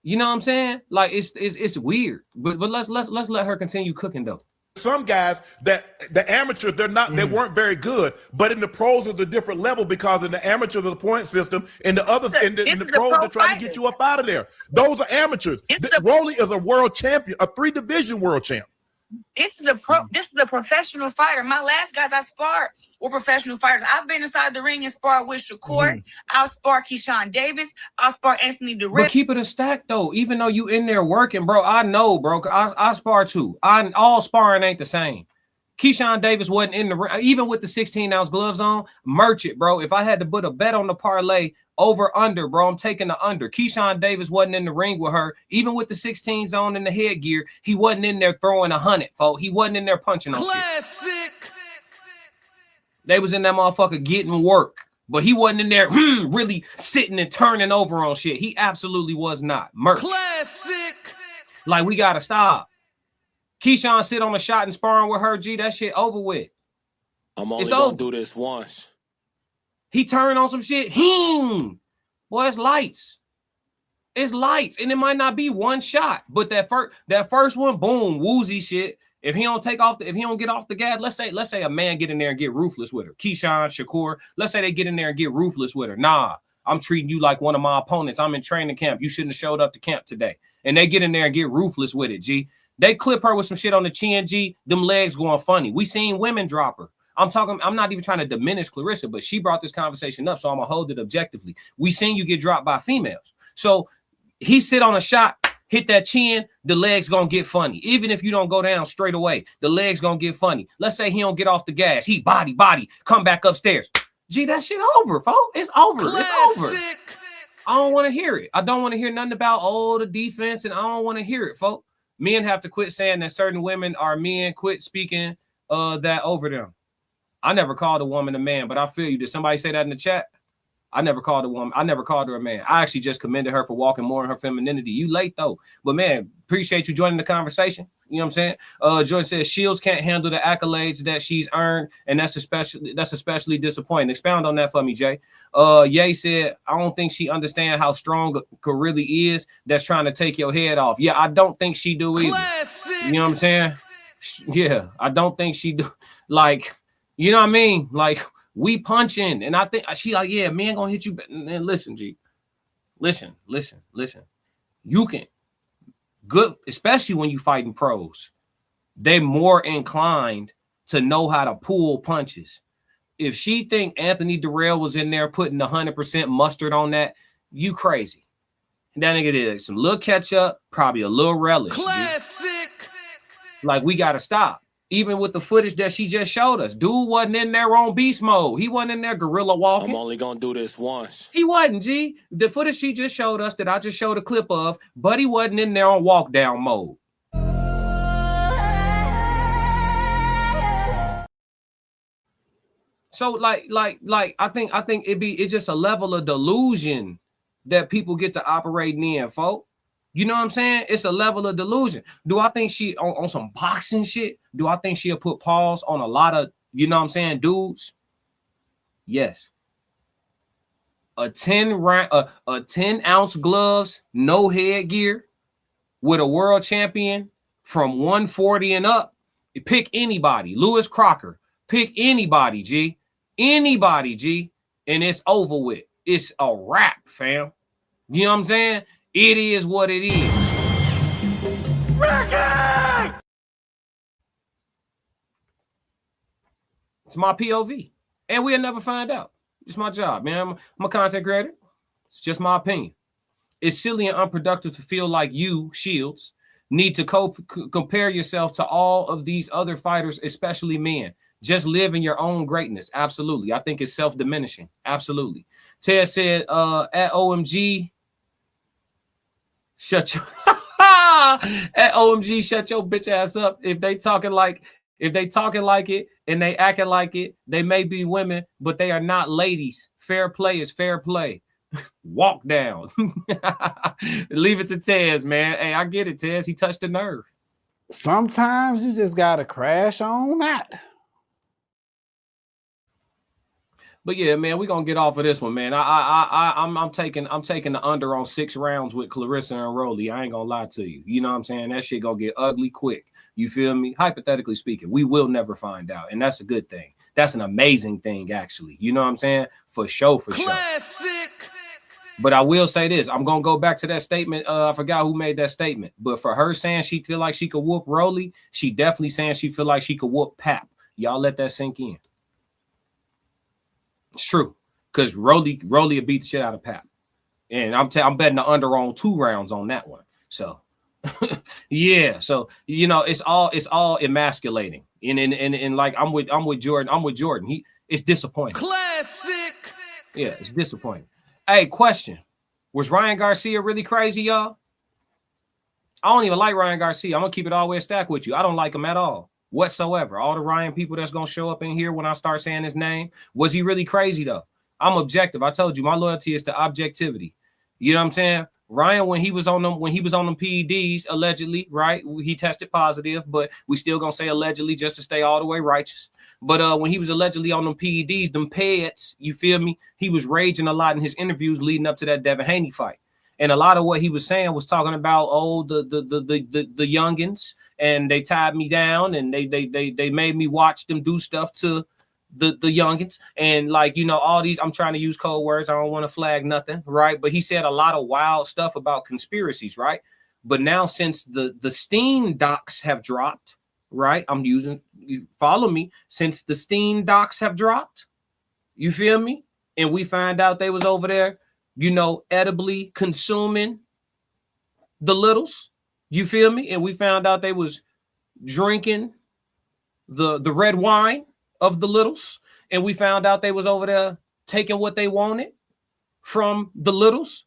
You know what I'm saying? Like, it's weird. But let's let her continue cooking though. Some guys that the amateurs, they weren't very good, but in the pros of the different level, because in the amateur of the point system, and the others in the pros they're trying to get you up out of there. Those are amateurs. Rolly is a world champion, a 3-division world champ. This is the professional fighter. My last guys I sparred were professional fighters. I've been inside the ring and sparred with Shakur. I'll spar Keyshawn Davis. I'll spar Anthony DeRick. But keep it a stack though. Even though you in there working, bro, I know, bro. I spar too. All sparring ain't the same. Keyshawn Davis wasn't in the ring, even with the 16-ounce gloves on. Merch it, bro. If I had to put a bet on the parlay, over under, bro, I'm taking the under. Keyshawn Davis wasn't in the ring with her, even with the 16s on and the headgear. He wasn't in there throwing 100, folks. He wasn't in there punching on shit. They was in that motherfucker getting work, but he wasn't in there really sitting and turning over on shit. He absolutely was not. Merch. Classic. Like, we gotta stop. Keyshawn sit on a shot and sparring with her, G, that shit over with. I'm only gonna do this once. He turned on some shit. Boy, it's lights. It's lights. And it might not be one shot, but that first one, boom, woozy shit. If he don't get off the gas, let's say a man get in there and get ruthless with her. Keyshawn, Shakur, let's say they get in there and get ruthless with her. Nah, I'm treating you like one of my opponents. I'm in training camp. You shouldn't have showed up to camp today. And they get in there and get ruthless with it, G. They clip her with some shit on the chin, G. Them legs going funny. We seen women drop her. I'm not even trying to diminish Claressa, but she brought this conversation up, so I'm going to hold it objectively. We seen you get dropped by females. So he sit on a shot, hit that chin, the legs going to get funny. Even if you don't go down straight away, the legs going to get funny. Let's say he don't get off the gas. He body, come back upstairs. Gee, that shit over, folks. It's over. Classic. It's over. I don't want to hear it. I don't want to hear nothing about, the defense, and I don't want to hear it, folks. Men have to quit saying that certain women are men. Quit speaking that over them. I never called a woman a man, but I feel you. Did somebody say that in the chat? I never called a woman. I never called her a man. I actually just commended her for walking more in her femininity. You late though, but man, appreciate you joining the conversation. You know what I'm saying? Jordan says Shields can't handle the accolades that she's earned, and that's especially disappointing. Expound on that for me, Jay. Ye said I don't think she understands how strong Ka really is. That's trying to take your head off. Yeah, I don't think she do either. Classic. You know what I'm saying? Yeah, I don't think she do. Like, you know what I mean? Like. We punching, and I think she like, yeah, man gonna hit you. And listen, G, listen. You can good, especially when you fighting pros. They more inclined to know how to pull punches. If she think Anthony Durrell was in there putting 100% mustard on that, you crazy. And that nigga did some little ketchup, probably a little relish. Classic. G. Like we gotta stop. Even with the footage that she just showed us, dude wasn't in there on beast mode. He wasn't in there gorilla walking. I'm only gonna do this once. He wasn't, G. The footage she just showed us that I just showed a clip of, but he wasn't in there on walk down mode. So like I think it's just a level of delusion that people get to operating in, folks. You know what I'm saying? It's a level of delusion. Do I think she on some boxing shit? Do I think she'll put pause on a lot of, you know what I'm saying, dudes? Yes. A 10-ounce gloves, no headgear, with a world champion from 140 and up. Pick anybody. Lewis Crocker. Pick anybody, G. Anybody, G. And it's over with. It's a wrap, fam. You know what I'm saying? It is what it is. Ricky! It's my POV. And we'll never find out. It's my job, man. I'm a content creator. It's just my opinion. It's silly and unproductive to feel like you, Shields, need to compare yourself to all of these other fighters, especially men. Just live in your own greatness. Absolutely. I think it's self-diminishing. Absolutely. Ted said, at OMG, shut your at OMG, shut your bitch ass up. If they talking like it and they acting like it, they may be women, but they are not ladies. Fair play is fair play. Walk down. Leave it to Tez, man. Hey, I get it, Tez. He touched the nerve. Sometimes you just gotta crash on that. But yeah, man, we're gonna get off of this one, man. I'm taking the under on 6 rounds with Claressa and Rolly. I ain't gonna lie to you. You know what I'm saying? That shit gonna get ugly quick. You feel me? Hypothetically speaking, we will never find out, and that's a good thing. That's an amazing thing, actually. You know what I'm saying? For sure. Classic. But I will say this. I'm gonna go back to that statement. I forgot who made that statement, but for her saying she feel like she could whoop Rolly, she definitely saying she feel like she could whoop Pap. Y'all let that sink in. It's true, because Rolly will beat the shit out of Pap, and I'm betting the under on 2 rounds on that one. So, yeah. So you know, it's all emasculating, and like I'm with Jordan. It's disappointing. Classic. Yeah, it's disappointing. Hey, question: was Ryan Garcia really crazy, y'all? I don't even like Ryan Garcia. I'm gonna keep it all the way stacked with you. I don't like him at all. Whatsoever. All the Ryan people that's gonna show up in here when I start saying his name. Was he really crazy though? I'm objective. I told you my loyalty is to objectivity. You know what I'm saying? Ryan, when he was on them PEDs, allegedly, right? He tested positive, but we still gonna say allegedly just to stay all the way righteous. But when he was allegedly on them PEDs, them peds, you feel me? He was raging a lot in his interviews leading up to that Devin Haney fight. And a lot of what he was saying was talking about, the youngins, and they tied me down, and they made me watch them do stuff to the youngins, and like, you know, all these, I'm trying to use code words, I don't want to flag nothing, right? But he said a lot of wild stuff about conspiracies, right? But now since the Steen docs have dropped, right? You follow me, since the Steen docs have dropped, you feel me? And we find out they was over there, you know, edibly consuming the littles, you feel me? And we found out they was drinking the red wine of the littles, and we found out they was over there taking what they wanted from the littles.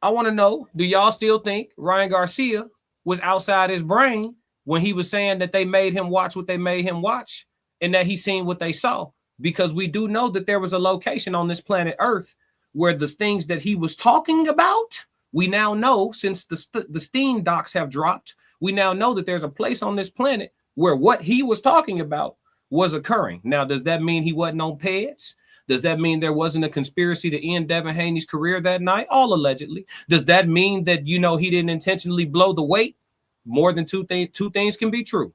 I want to know, do y'all still think Ryan Garcia was outside his brain when he was saying that they made him watch what they made him watch, and that he seen what they saw? Because we do know that there was a location on this planet Earth where the things that he was talking about, we now know, since the Steen docs have dropped, we now know that there's a place on this planet where what he was talking about was occurring. Now, does that mean he wasn't on peds? Does that mean there wasn't a conspiracy to end Devin Haney's career that night? All allegedly. Does that mean that, you know, he didn't intentionally blow the weight? More than two things can be true.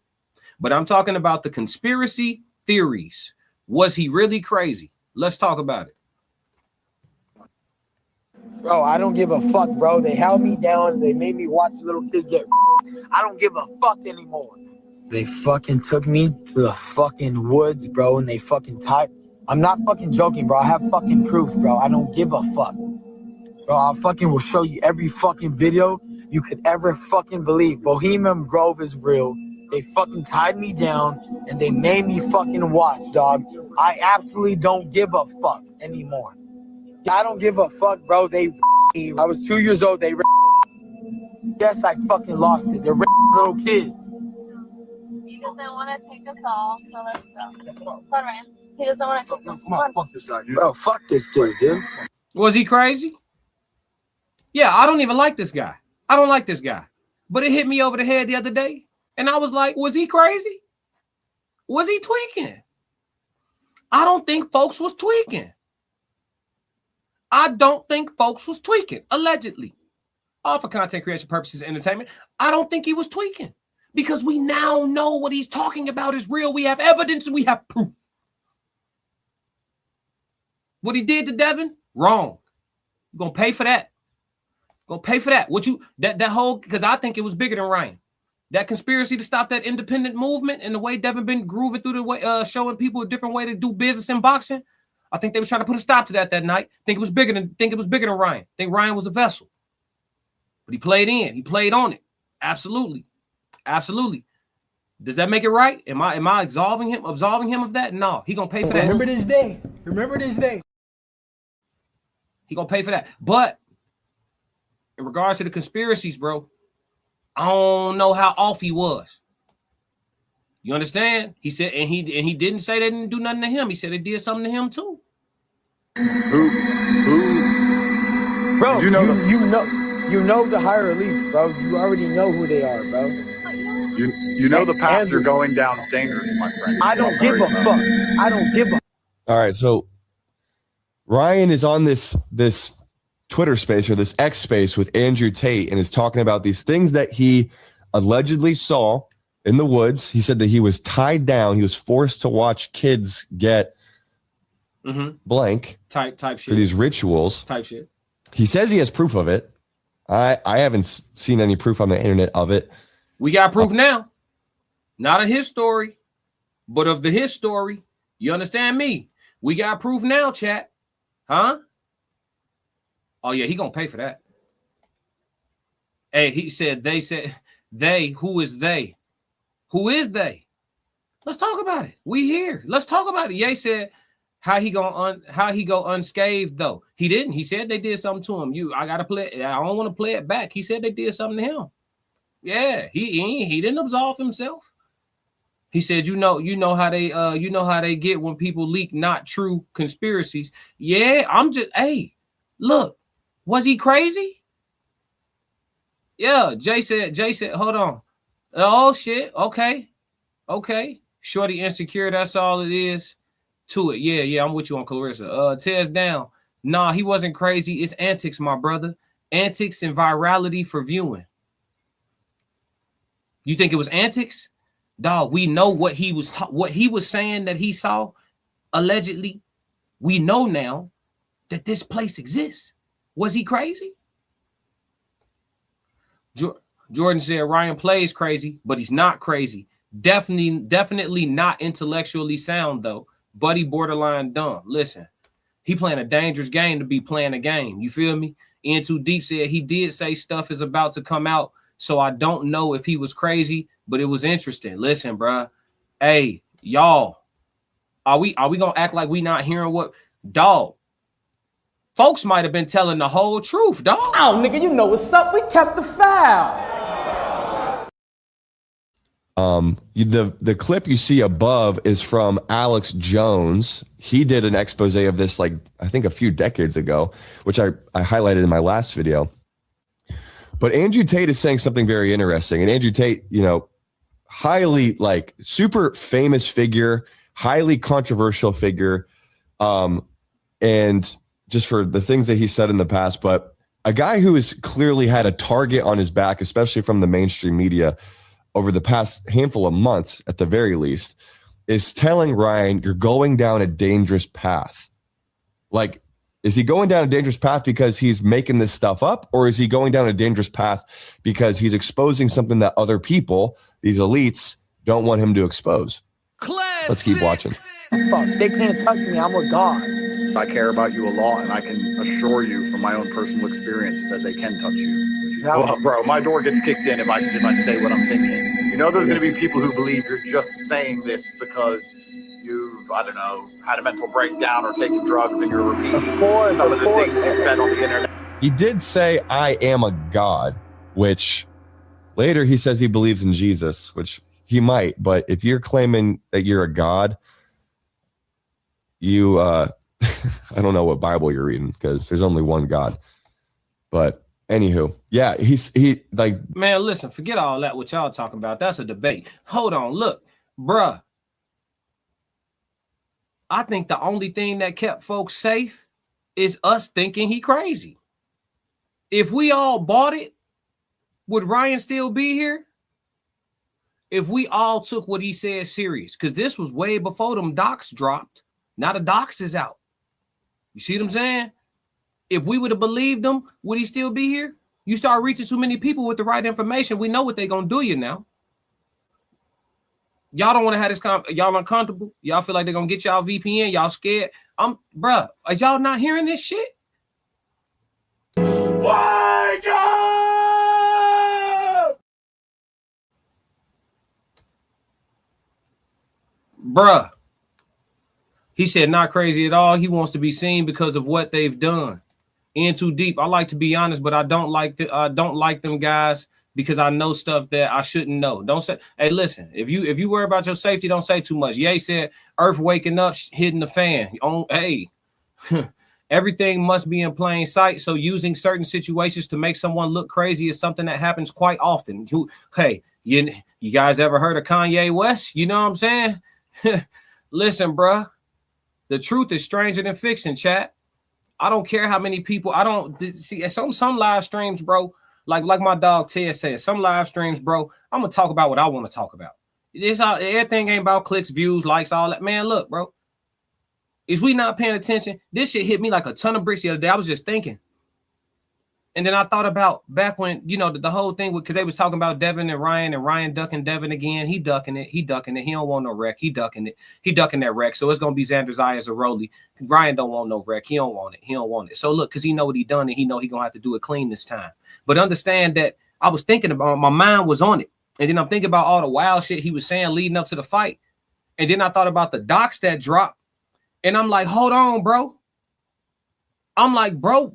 But I'm talking about the conspiracy theories. Was he really crazy? Let's talk about it. Bro, I don't give a fuck, bro. They held me down. They made me watch little kids get. I don't give a fuck anymore. They fucking took me to the fucking woods, bro, and they fucking tied. I'm not fucking joking, bro. I have fucking proof, bro. I don't give a fuck. Bro, I fucking will show you every fucking video you could ever fucking believe. Bohemian Grove is real. They fucking tied me down, and they made me fucking watch, dog. I absolutely don't give a fuck anymore. I don't give a fuck, bro. They I was 2 years old. They yes, I fucking lost it. They're little kids. He doesn't want to take us all, so let's go. Come on, man. He doesn't want to take us. Come on, fuck this guy, dude. Bro, fuck this dude, dude. Was he crazy? Yeah, I don't even like this guy. I don't like this guy. But it hit me over the head the other day, and I was like, was he crazy? Was he tweaking? I don't think folks was tweaking. I don't think folks was tweaking, allegedly. All for content creation purposes, entertainment. I don't think he was tweaking, because we now know what he's talking about is real. We have evidence and we have proof. What he did to Devin, wrong. You're going to pay for that. Go pay for that. What you that whole, because I think it was bigger than Ryan. That conspiracy to stop that independent movement and the way Devin been grooving through the way, showing people a different way to do business in boxing. I think they was trying to put a stop to that night. Think it was bigger than Ryan. Think Ryan was a vessel. But he played in. He played on it. Absolutely. Absolutely. Does that make it right? Am I absolving him of that? No. He gonna pay for that. Remember this day. Remember this day. He gonna pay for that. But in regards to the conspiracies, bro, I don't know how off he was. You understand? He said, and he didn't say they didn't do nothing to him. He said they did something to him too. Who? Bro, you know the higher elites, bro. You already know who they are, bro. You know the path you're going down is dangerous, my friend. I don't give a fuck. I don't give a. All right, so Ryan is on this Twitter space or this X space with Andrew Tate and is talking about these things that he allegedly saw in the woods. He said that he was tied down. He was forced to watch kids get blank type shit for these rituals. Type shit. He says he has proof of it. I haven't seen any proof on the internet of it. We got proof now. Not of his story, but of his story. You understand me? We got proof now, chat. Huh? Oh, yeah, he gonna pay for that. Hey, he said, they said, they, who is they? Who is they? Let's talk about it. We here. Let's talk about it. Ye said, how he go unscathed though? He didn't. He said they did something to him. I gotta play it. I don't want to play it back. He said they did something to him. Yeah, he didn't absolve himself. He said, you know how they get when people leak not true conspiracies. Yeah, hey, look, was he crazy? Yeah, Jay said, hold on. Oh shit. Okay. Shorty insecure, that's all it is to it. Yeah, I'm with you on Claressa. Tears down. Nah, he wasn't crazy. It's antics, my brother. Antics and virality for viewing. You think it was antics? Dog, we know what he was saying that he saw, allegedly. We know now that this place exists. Was he crazy? Jordan said Ryan plays crazy, but he's not crazy. Definitely not intellectually sound, though. Buddy borderline dumb. Listen, he playing a dangerous game to be playing a game. You feel me? In Too Deep said he did say stuff is about to come out, so I don't know if he was crazy, but it was interesting. Listen, bruh. Hey, y'all, are we gonna act like we not hearing what? Dog, folks might have been telling the whole truth, dog. Oh, nigga, you know what's up. We kept the file. The clip you see above is from Alex Jones. He did an expose of this, like, I think a few decades ago, which I highlighted in my last video. But Andrew Tate is saying something very interesting. And Andrew Tate, you know, highly, like, super famous figure, highly controversial figure. And just for the things that he said in the past, but a guy who has clearly had a target on his back, especially from the mainstream media over the past handful of months, at the very least, is telling Ryan, you're going down a dangerous path. Like, is he going down a dangerous path because he's making this stuff up? Or is he going down a dangerous path because he's exposing something that other people, these elites, don't want him to expose? Classic. Let's keep watching. Fuck, they can't touch me. I'm with God. I care about you a lot, and I can assure you from my own personal experience that they can touch you. Well, bro, my door gets kicked in if I say what I'm thinking. You know there's going to be people who believe you're just saying this because you've, I don't know, had a mental breakdown or taken drugs and you're repeating some of the things you said on the internet. He did say, I am a God, which later he says he believes in Jesus, which he might. But if you're claiming that you're a God, you, I don't know what Bible you're reading because there's only one God. But anywho, yeah, he like, man, listen, forget all that what y'all talking about. That's a debate. Hold on, look, bruh. I think the only thing that kept folks safe is us thinking he crazy. If we all bought it, would Ryan still be here? If we all took what he said serious, because this was way before them docs dropped. Now the docs is out. You see what I'm saying? If we would have believed him, would he still be here? You start reaching too many people with the right information, we know what they're going to do you now. Y'all don't want to have this y'all uncomfortable. Y'all feel like they're going to get y'all VPN. Y'all scared. Bruh, are y'all not hearing this shit? Wake up! Bruh. He said not crazy at all. He wants to be seen because of what they've done. In Too Deep. I like to be honest, but I don't like them guys because I know stuff that I shouldn't know. Don't say, hey, listen, if you worry about your safety, don't say too much. Ye said Earth waking up, hitting the fan. Hey, everything must be in plain sight. So using certain situations to make someone look crazy is something that happens quite often. Hey, you guys ever heard of Kanye West? You know what I'm saying? Listen, bruh. The truth is stranger than fiction, chat. I don't care how many people. I don't see some live streams, bro. Like my dog Ted said, some live streams, bro. I'm gonna talk about what I want to talk about. Everything ain't about clicks, views, likes, all that. Man, look, bro. Is we not paying attention? This shit hit me like a ton of bricks the other day. I was just thinking. And then I thought about back when, you know, the whole thing because they was talking about Devin and Ryan ducking Devin again. He ducking it. He don't want no wreck. He ducking it. He ducking that wreck. So it's going to be Xander Zayas or Rolly. Ryan don't want no wreck. He don't want it. So look, because he know what he done and he know he going to have to do it clean this time. But understand that I was thinking about, my mind was on it. And then I'm thinking about all the wild shit he was saying leading up to the fight. And then I thought about the docs that dropped. And I'm like, hold on, bro. I'm like, bro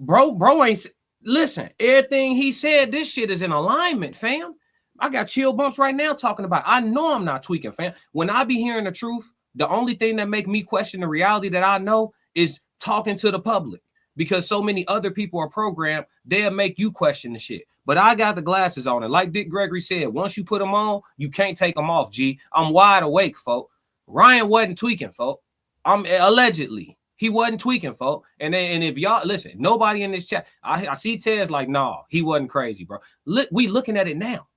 ain't... Listen, everything he said, this shit is in alignment, fam. I got chill bumps right now talking about it. I know I'm not tweaking, fam. When I be hearing the truth, the only thing that make me question the reality that I know is talking to the public. because so many other people are programmed, they'll make you question the shit. But I got the glasses on, and like Dick Gregory said, once you put them on, you can't take them off, G. I'm wide awake, folk. Ryan wasn't tweaking, folk. Allegedly. He wasn't tweaking, folk. And if y'all, listen, nobody in this chat, I see Tez like, nah, he wasn't crazy, bro. We looking at it now.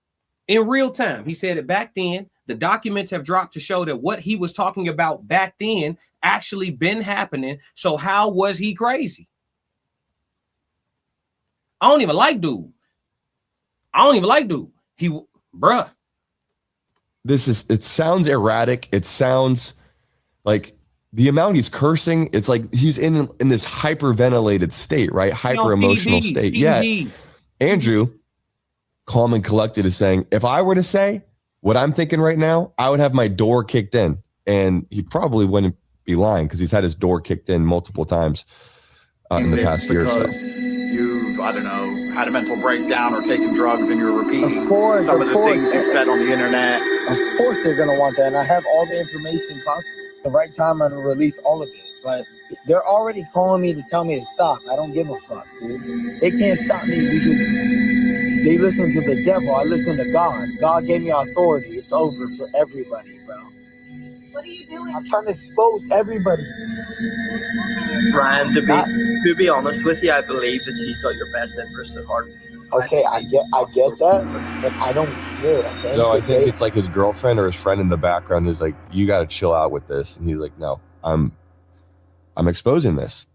In real time. He said it back then. The documents have dropped to show that what he was talking about back then actually been happening. So how was he crazy? I don't even like dude. He, bruh. It sounds erratic. It sounds like the amount he's cursing, it's like he's in this hyperventilated state, right? Hyper emotional state. Yeah. Andrew, calm and collected, is saying, if I were to say what I'm thinking right now, I would have my door kicked in. And he probably wouldn't be lying because he's had his door kicked in multiple times in the past year or so. You've, I don't know, had a mental breakdown or taken drugs and you're repeating some of the things you said on the internet. Of course they're going to want that. And I have all the information possible. The right time, I'm going to release all of it. But they're already calling me to tell me to stop. I don't give a fuck, dude. They can't stop me because they listen to the devil. I listen to God. God gave me authority. It's over for everybody, bro. What are you doing? I'm trying to expose everybody. Brian, to be honest with you, I believe that she's got your best interest at heart. Okay, I get that, but I don't care. So I think it's like his girlfriend or his friend in the background is like, you got to chill out with this. And he's like, no, I'm exposing this.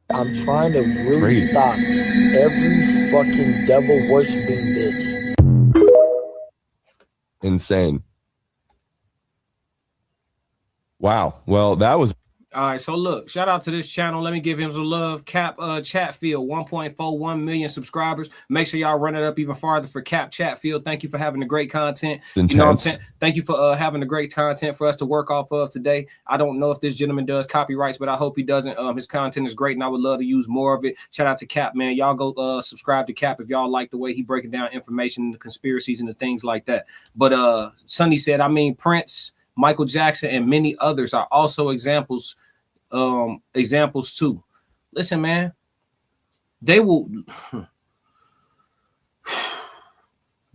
I'm trying to really stop every fucking devil worshiping bitch. Insane. Wow. Well, that was. All right, so look, shout out to this channel. Let me give him some love. Cap Chatfield, 1.41 million subscribers. Make sure y'all run it up even farther for Cap Chatfield. Thank you for having the great content. Intense. You know what I'm saying? Thank you for having the great content for us to work off of today. I don't know if this gentleman does copyrights, but I hope he doesn't. His content is great, and I would love to use more of it. Shout out to Cap, man. Y'all go subscribe to Cap if y'all like the way he breaking down information, the conspiracies, and the things like that. But Sonny said, I mean, Prince, Michael Jackson, and many others are also examples too. Listen, man, they will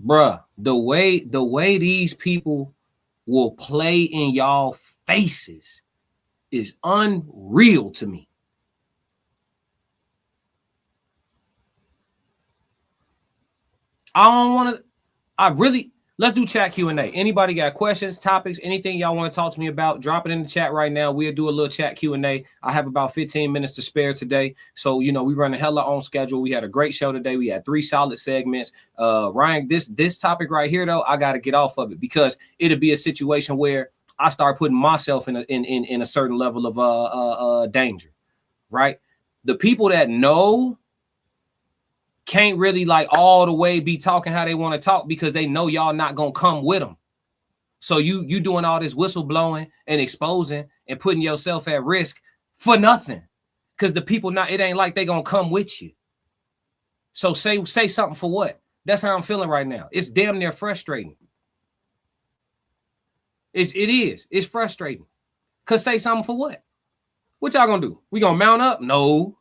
bruh, the way these people will play in y'all faces is unreal to me. Let's do chat Q&A. Anybody got questions, topics, anything y'all want to talk to me about, drop it in the chat right now. We'll do a little chat Q&A. I have about 15 minutes to spare today. So, you know, we run a hella on schedule. We had a great show today. We had 3 solid segments. Ryan, this topic right here, though, I got to get off of it because it'll be a situation where I start putting myself in a certain level of danger, right? The people that know can't really like all the way be talking how they want to talk because they know y'all not gonna come with them. So you doing all this whistleblowing and exposing and putting yourself at risk for nothing. Because the people it ain't like they gonna come with you. So say something for what? That's how I'm feeling right now. It's damn near frustrating. It is. It's frustrating. Cause say something for what? What y'all gonna do? We gonna mount up? No.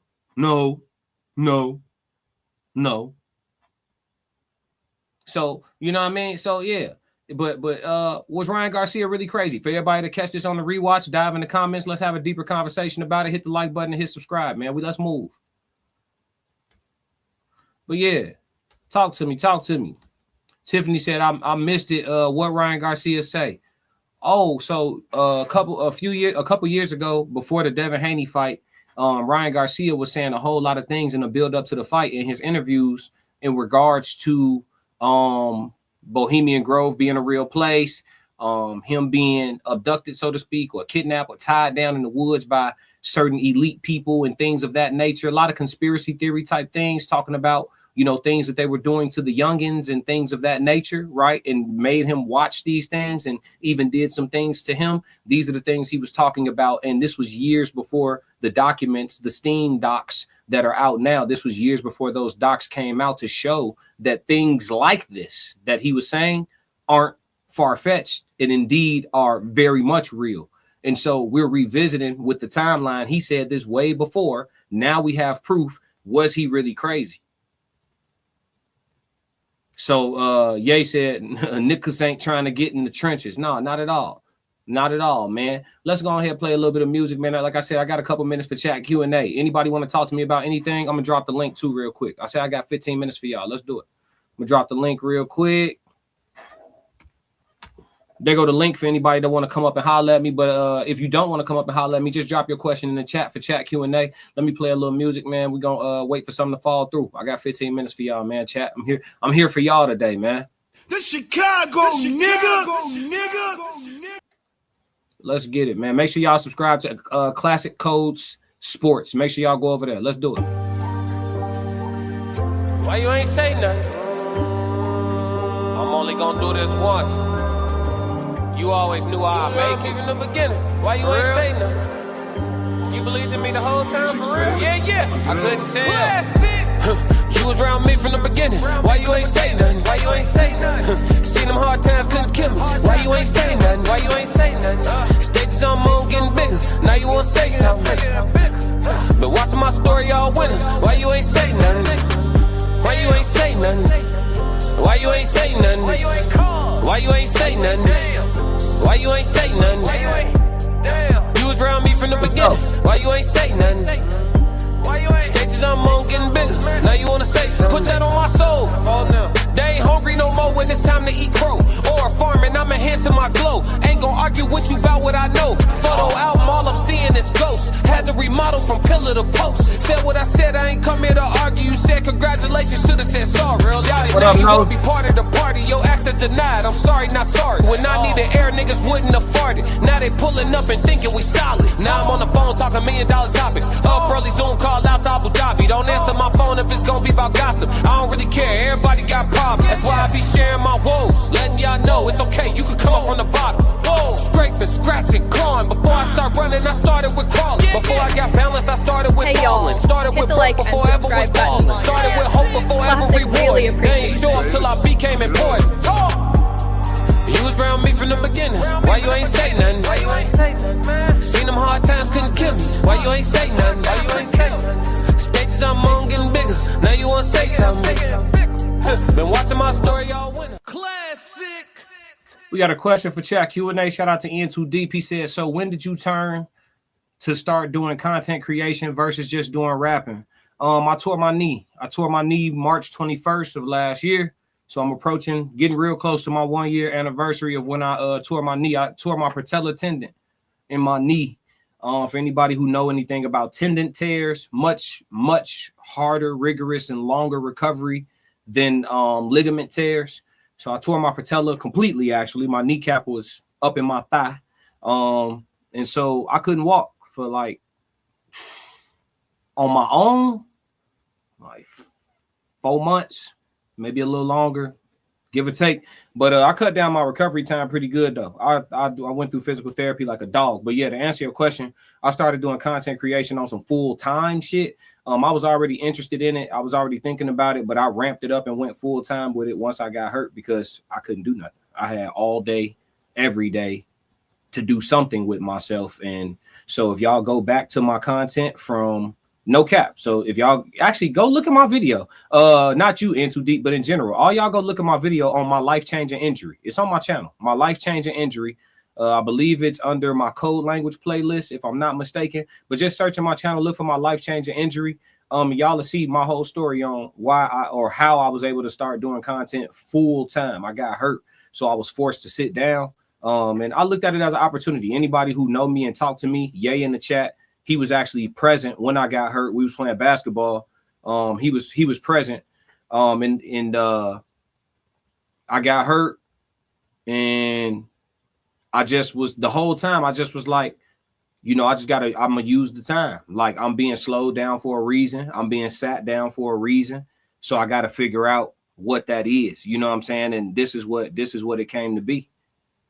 So, you know what I mean? So, yeah. But was Ryan Garcia really crazy? For everybody to catch this on the rewatch, dive in the comments. Let's have a deeper conversation about it. Hit the like button and hit subscribe, man. Let's move. But, yeah. Talk to me. Tiffany said, I missed it. What Ryan Garcia say? Oh, so a couple years ago, before the Devin Haney fight, Ryan Garcia was saying a whole lot of things in the build up to the fight in his interviews in regards to Bohemian Grove being a real place, him being abducted, so to speak, or kidnapped or tied down in the woods by certain elite people and things of that nature. A lot of conspiracy theory type things talking about, you know, things that they were doing to the youngins and things of that nature, right? And made him watch these things and even did some things to him. These are the things he was talking about. And this was years before the documents, the Sting docs that are out now. This was years before those docs came out to show that things like this that he was saying aren't far-fetched and indeed are very much real. And so we're revisiting with the timeline. He said this way before Now we have proof. Was he really crazy? So Ye said Nicholas ain't trying to get in the trenches. No, not at all. Not at all, man. Let's go ahead and play a little bit of music, man. Like I said, I got a couple minutes for chat Q&A. Anybody want to talk to me about anything? I'm going to drop the link too real quick. I said I got 15 minutes for y'all. Let's do it. I'm going to drop the link real quick. There go the link for anybody that want to come up and holler at me. But if you don't want to come up and holler at me, just drop your question in the chat for chat Q&A. Let me play a little music, man. We're going to wait for something to fall through. I got 15 minutes for y'all, man. Chat. I'm here for y'all today, man. This Chicago, nigga. Let's get it, man. Make sure y'all subscribe to Classic Codes Sports. Make sure y'all go over there. Let's do it. Why you ain't say nothing? I'm only gonna do this once. You always knew I'd make it in the beginning. Why you ain't say nothing? You believed in me the whole time, for real? Yeah. I couldn't tell. You was around me from the beginning. Why you ain't say nothing? Why you ain't say nothing? Seen them hard times couldn't kill me. Why you ain't say nothing? Why you ain't say nothing? Stages on moon getting bigger. Now you wanna say something. Been watching my story all winter. Why you ain't say nothing? Why you ain't say nothing? Why you ain't say nothing? Why you ain't call? Why you ain't say nothing? Why you ain't say nothing? You was around me from the beginning. Why you ain't say nothing? Stages I'm on getting bigger. Now you wanna say something? Put that on my soul. Oh no. They ain't hungry no more when it's time to eat crow. Or farming, I'm enhancing my glow. Ain't gon' argue with you about what I know. Photo album, all I'm seeing is ghosts. Had to remodel from pillar to post. Said what I said, I ain't come here to argue. You said congratulations, should've said sorry. Real doubt it, now you won't be part of the party. Your access denied, I'm sorry, not sorry. When I needed air, niggas wouldn't have farted. Now they pulling up and thinking we solid. Now I'm on the phone talking $1 million topics. Up early, Zoom call out to Abu Dhabi. Don't answer my phone if it's gonna be about gossip. I don't really care, everybody got problems. That's why I be sharing my woes, letting y'all know it's okay, you can come up from the bottom. Whoa. Scraping, scratching, clawing. Before I start running, I started with crawling. Before I got balance, I started with falling. Started with broke before I ever was balling. Started with hope before ever rewarded. They ain't show up till I became important. You was around me from the beginning. Why you ain't say nothing? Why you ain't say nothing, man? Seen them hard times couldn't kill me. Why you ain't say nothing? Why you ain't say nothing? Stages I'm on getting bigger. Now you wanna say something? Been watching my story all winter. Classic. We got a question for chat Q&A. Shout out to N2Deep. He said, so when did you turn to start doing content creation versus just doing rapping? I tore my knee. March 21st of last year. So I'm getting real close to my 1 year anniversary of when I tore my knee. I tore my patella tendon in my knee. For anybody who know anything about tendon tears, much harder, rigorous, and longer recovery than ligament tears. So I tore my patella completely, actually. My kneecap was up in my thigh. And so I couldn't walk for on my own, 4 months, maybe a little longer, give or take. But I cut down my recovery time pretty good, though. I went through physical therapy like a dog. But yeah, to answer your question, I started doing content creation on some full-time shit. I was already interested in it. I was already thinking about it, but I ramped it up and went full-time with it once I got hurt because I couldn't do nothing. I had all day, every day to do something with myself. And so if y'all go back to my content from no cap. So if y'all actually go look at my video, not you in too deep, but in general, all y'all go look at my video on my life-changing injury. It's on my channel, my life-changing injury. I believe it's under my code language playlist, if I'm not mistaken. But just searching my channel, look for my life-changing injury. Y'all will see my whole story on how I was able to start doing content full time. I got hurt, so I was forced to sit down. And I looked at it as an opportunity. Anybody who know me and talk to me, yay in the chat. He was actually present when I got hurt. We was playing basketball. He was present. And I got hurt, and I just was the whole time. I just was like, I'm gonna use the time. Like I'm being slowed down for a reason. I'm being sat down for a reason. So I got to figure out what that is. You know what I'm saying? And this is what it came to be.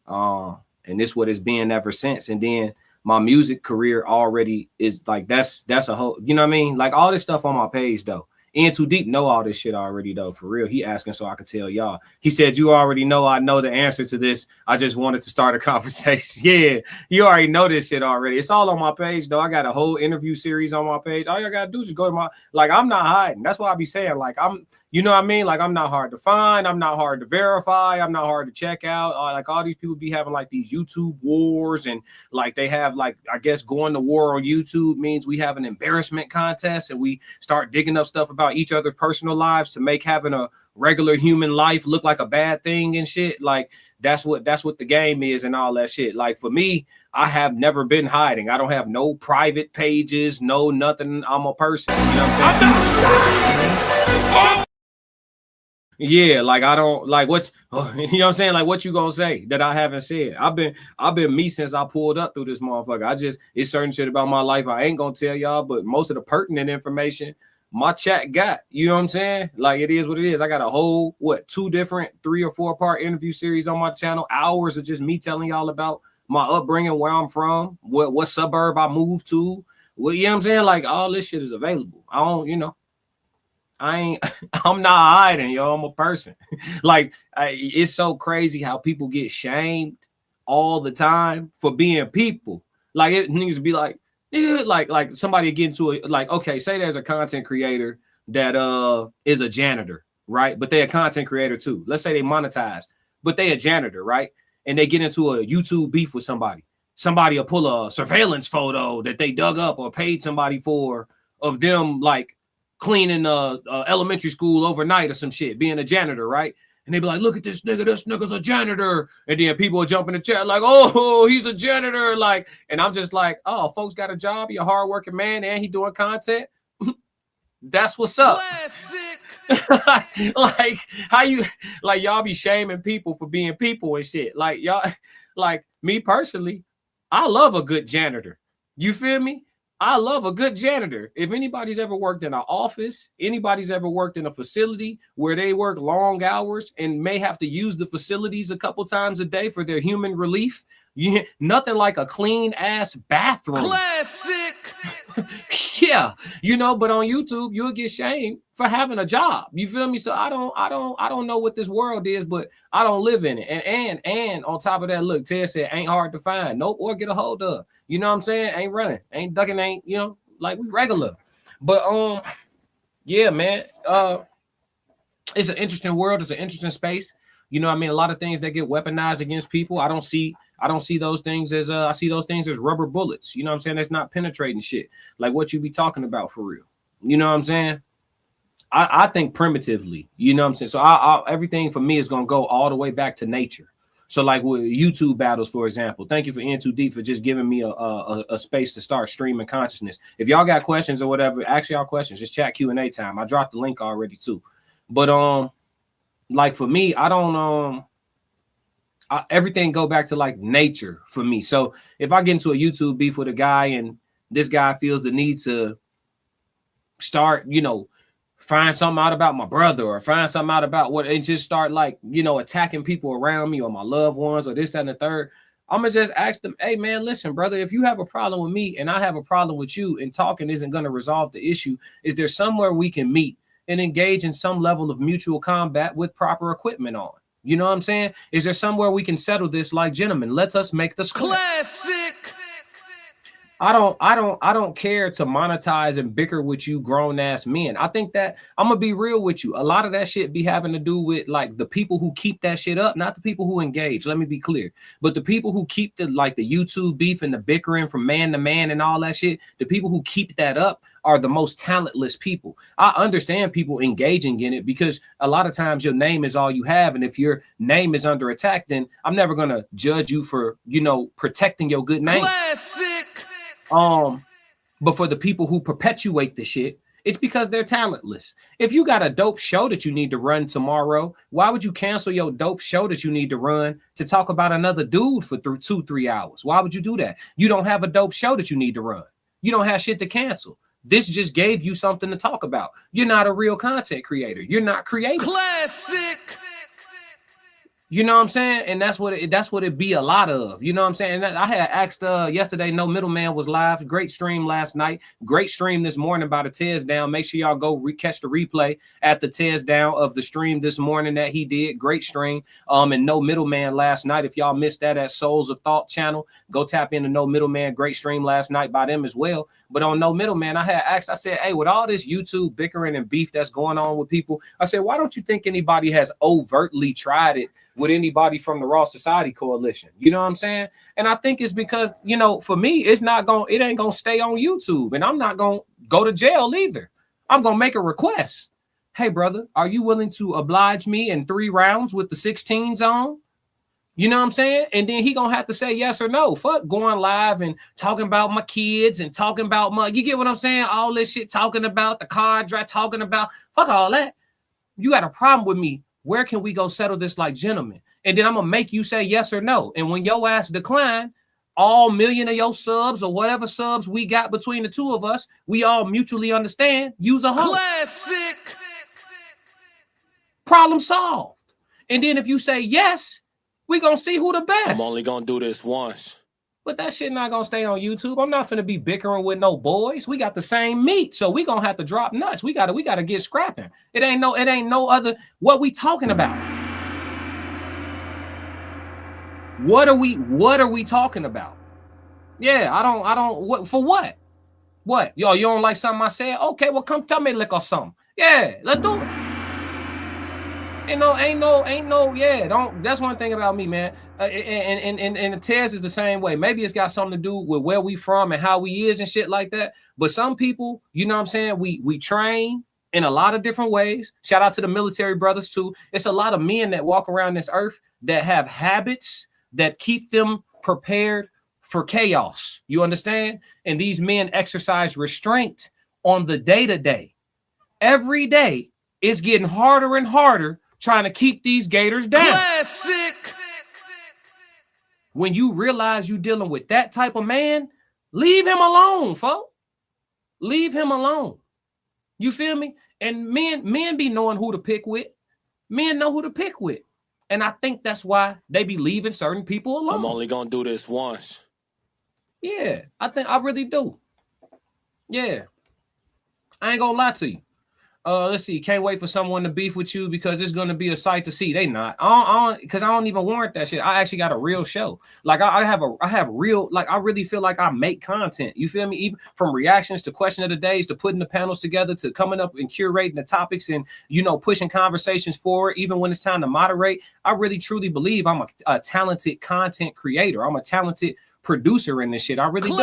And this is what it's been ever since. And then my music career already is like, that's a whole, you know what I mean? Like all this stuff on my page though, In Too Deep know all this shit already though, for real. He asking so I could tell y'all. He said, you already know I know the answer to this. I just wanted to start a conversation. Yeah, you already know this shit already. It's all on my page though. I got a whole interview series on my page. All y'all gotta do is just go to my, like, I'm not hiding. That's what I be saying. Like, I'm, you know what I mean? Like, I'm not hard to find. I'm not hard to verify. I'm not hard to check out. Like, all these people be having like these YouTube wars, and like they have like, I guess going to war on YouTube means we have an embarrassment contest and we start digging up stuff about each other's personal lives to make having a regular human life look like a bad thing and shit. Like, that's what the game is and all that shit. Like, for me, I have never been hiding. I don't have no private pages, no nothing. I'm a person. You know what I'm saying? Yeah, like I don't like what you know what I'm saying. Like, what you gonna say that I haven't said? I've been me since I pulled up through this motherfucker. It's certain shit about my life I ain't gonna tell y'all, but most of the pertinent information my chat got. You know what I'm saying? Like, it is what it is. I got a whole 2 different 3 or 4 part interview series on my channel. Hours of just me telling y'all about my upbringing, where I'm from, what suburb I moved to. Well, you know what I'm saying? Like, all this shit is available. I don't, you know. I'm not hiding, yo. I'm a person. Like, it's so crazy how people get shamed all the time for being people. Like, it needs to be like, yeah, like somebody get into it. Like, okay, say there's a content creator that is a janitor, right? But they're a content creator too. Let's say they monetize, but they a janitor, right? And they get into a YouTube beef with somebody. Somebody will pull a surveillance photo that they dug up or paid somebody for of them, like, cleaning elementary school overnight or some shit, being a janitor, right? And they be like, look at this nigga's a janitor. And then people will jump in the chat like, oh, he's a janitor. Like, and I'm just like, oh, folks got a job, he a hardworking man, and he doing content. That's what's up. Like, how you, like, y'all be shaming people for being people and shit. Like, y'all, like, me personally, I love a good janitor. You feel me? I love a good janitor. If anybody's ever worked in an office, anybody's ever worked in a facility where they work long hours and may have to use the facilities a couple times a day for their human relief, nothing like a clean ass bathroom. Classic. Yeah, you know, but on YouTube, you'll get shamed for having a job. You feel me? So I don't know what this world is, but I don't live in it. And on top of that, look, Ted said ain't hard to find. Nope, or get a hold of. You know what I'm saying? Ain't running, ain't ducking, ain't, you know, like we regular. But yeah, man. It's an interesting world, it's an interesting space. You know what I mean? A lot of things that get weaponized against people. I don't see those things as I see those things as rubber bullets. You know what I'm saying? That's not penetrating shit. Like what you be talking about for real. You know what I'm saying? I think primitively, you know what I'm saying? So everything for me is gonna go all the way back to nature. So like with YouTube battles, for example, thank you for In Too Deep for just giving me a space to start streaming consciousness. If y'all got questions or whatever, ask y'all questions. Just chat Q&A time. I dropped the link already too. But like for me, I don't everything go back to like nature for me. So if I get into a YouTube beef with a guy and this guy feels the need to start, you know, find something out about my brother or find something out about what, and just start like, you know, attacking people around me or my loved ones or this, that, and the third, I'm gonna just ask them, hey man, listen, brother, if you have a problem with me and I have a problem with you and talking isn't gonna resolve the issue, is there somewhere we can meet and engage in some level of mutual combat with proper equipment on? You know what I'm saying? Is there somewhere we can settle this like gentlemen? Let us make the classic. I don't care to monetize and bicker with you grown ass men. I think that I'm gonna be real with you. A lot of that shit be having to do with like the people who keep that shit up, not the people who engage. Let me be clear. But the people who keep the like the YouTube beef and the bickering from man to man and all that shit, the people who keep that up are the most talentless people. I understand people engaging in it because a lot of times your name is all you have. And if your name is under attack, then I'm never gonna judge you for, you know, protecting your good name. Classic. But for the people who perpetuate the shit, it's because they're talentless. If you got a dope show that you need to run tomorrow, why would you cancel your dope show that you need to run to talk about another dude for 2-3 hours? Why would you do that? You don't have a dope show that you need to run. You don't have shit to cancel. This just gave you something to talk about. You're not a real content creator. You're not creative. Classic. You know what I'm saying? And that's what it be a lot of. You know what I'm saying? And I had asked yesterday, No Middleman was live. Great stream last night. Great stream this morning by the Tez Down. Make sure y'all go catch the replay at the Tez Down of the stream this morning that he did. Great stream. And No Middleman last night. If y'all missed that at Souls of Thought channel, go tap into No Middleman. Great stream last night by them as well. But on No Middleman, I had asked, I said, hey, with all this YouTube bickering and beef that's going on with people, I said, why don't you think anybody has overtly tried it with anybody from the Raw Society Coalition? You know what I'm saying? And I think it's because, you know, for me, it ain't gonna stay on YouTube, and I'm not gonna go to jail either. I'm gonna make a request. Hey, brother, are you willing to oblige me in 3 rounds with the 16s on? You know what I'm saying? And then he gonna have to say yes or no. Fuck going live and talking about my kids and talking about you get what I'm saying? All this shit, talking about the car drive, talking about fuck all that. You got a problem with me. Where can we go settle this like gentlemen? And then I'm gonna make you say yes or no. And when your ass decline, all million of your subs or whatever subs we got between the two of us, we all mutually understand. Use a hoe. Classic. Problem solved. And then if you say yes, we gonna see who the best. I'm only gonna do this once. But that shit not gonna stay on YouTube. I'm not finna be bickering with no boys. We got the same meat, so we gonna have to drop nuts. We gotta get scrapping. It ain't no other. What we talking about? What are we talking about? Yeah, I don't. What for? What? What? Yo, you don't like something I said? Okay, well, come tell me lick or something. Yeah, let's do it. Ain't no. Yeah, don't. That's one thing about me, man. And the Tez is the same way. Maybe it's got something to do with where we from and how we is and shit like that. But some people, you know what I'm saying? We train in a lot of different ways. Shout out to the military brothers too. It's a lot of men that walk around this earth that have habits that keep them prepared for chaos. You understand? And these men exercise restraint on the day-to-day. Every day it's getting harder and harder trying to keep these gators down. Classic. When you realize you dealing with that type of man, leave him alone, folks. Leave him alone. You feel me? And men be knowing who to pick with. Men know who to pick with. And I think that's why they be leaving certain people alone. I'm only gonna do this once. Yeah, I really do. Yeah. I ain't gonna lie to you. Let's see. Can't wait for someone to beef with you because it's gonna be a sight to see. They not. Because I don't even warrant that shit. I actually got a real show. Like I have real. Like I really feel like I make content. You feel me? Even from reactions to question of the days to putting the panels together to coming up and curating the topics and pushing conversations forward. Even when it's time to moderate, I really truly believe I'm a talented content creator. I'm a talented producer in this shit. I really do.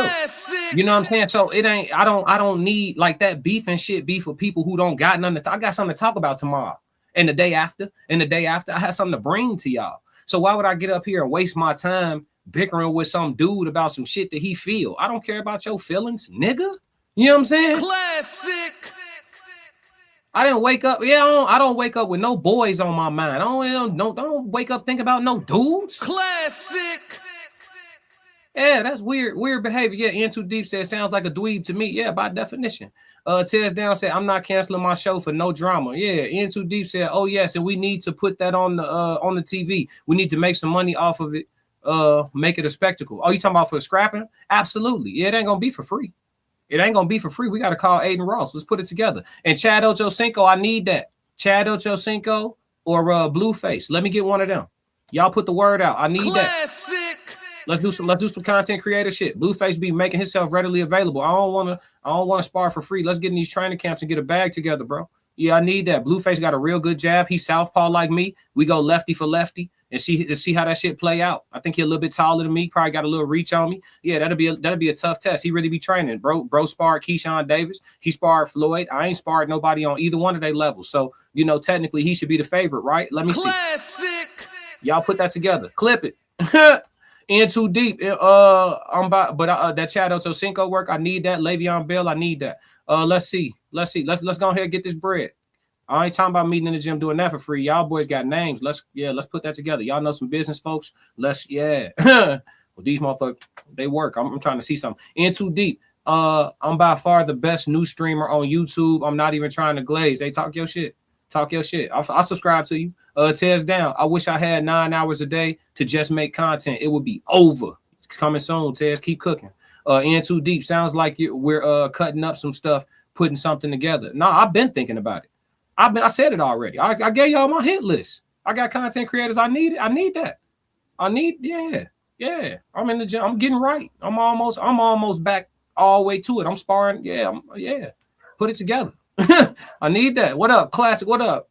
You know what I'm saying? So it ain't. I don't need like that beef and shit. Beef with people who don't got nothing. I got something to talk about tomorrow and the day after and the day after. I have something to bring to y'all. So why would I get up here and waste my time bickering with some dude about some shit that he feel? I don't care about your feelings, nigga. You know what I'm saying? Classic. I didn't wake up. Yeah, I don't wake up with no boys on my mind. I don't wake up thinking about no dudes. Classic. Yeah, that's weird behavior. Yeah, In Too Deep said sounds like a dweeb to me. Yeah, by definition. Tez Down said I'm not canceling my show for no drama. Yeah, In Too Deep said, oh yes, and we need to put that on the TV. We need to make some money off of it. Make it a spectacle. Oh, you talking about for scrapping? Absolutely. Yeah, it ain't gonna be for free. It ain't gonna be for free. We gotta call Aiden Ross. Let's put it together. And Chad OchoCinco, I need that. Chad OchoCinco or Blueface. Let me get one of them. Y'all put the word out. I need Classic. that. Let's do some content creator shit. Blueface be making himself readily available. I don't want to spar for free. Let's get in these training camps and get a bag together, bro. Yeah, I need that. Blueface got a real good jab. He's southpaw like me. We go lefty for lefty and see how that shit play out. I think he's a little bit taller than me. Probably got a little reach on me. Yeah, that'll be a tough test. He really be training, bro. Bro sparred Keyshawn Davis. He sparred Floyd. I ain't sparred nobody on either one of their levels. So technically he should be the favorite, right? Let me see. Classic. Y'all put that together. Clip it. In Too Deep. That Chad OchoCinco work, I need that. Le'Veon Bell, I need that. Let's see. Let's go ahead and get this bread. I ain't talking about meeting in the gym doing that for free. Y'all boys got names. Let's put that together. Y'all know some business folks. Well, these motherfuckers, they work. I'm trying to see something. In Too Deep. I'm by far the best new streamer on YouTube. I'm not even trying to glaze. They talk your shit. Talk your shit. I subscribe to you. Tears down. I wish I had 9 hours a day to just make content. It would be over. It's coming soon, Tez. Keep cooking. In too deep. Sounds like we're cutting up some stuff, putting something together. No, I've been thinking about it. I said it already. I gave y'all my hit list. I got content creators I need. I need that. Yeah. I'm in the gym. I'm getting right. I'm almost back all the way to it. I'm sparring. Yeah. Put it together. I need that. What up, Classic? What up?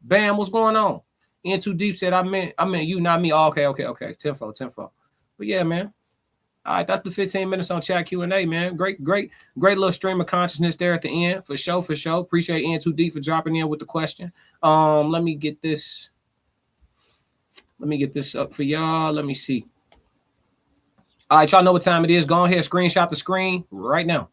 Bam, what's going on? In too deep said I meant you, not me. Oh, okay. Tenfold. But yeah, man. All right, that's the 15 minutes on chat Q&A, man. Great little stream of consciousness there at the end. For sure. Appreciate In Too Deep for dropping in with the question. Let me get this up for y'all. Let me see. All right, y'all know what time it is. Go ahead, screenshot the screen right now.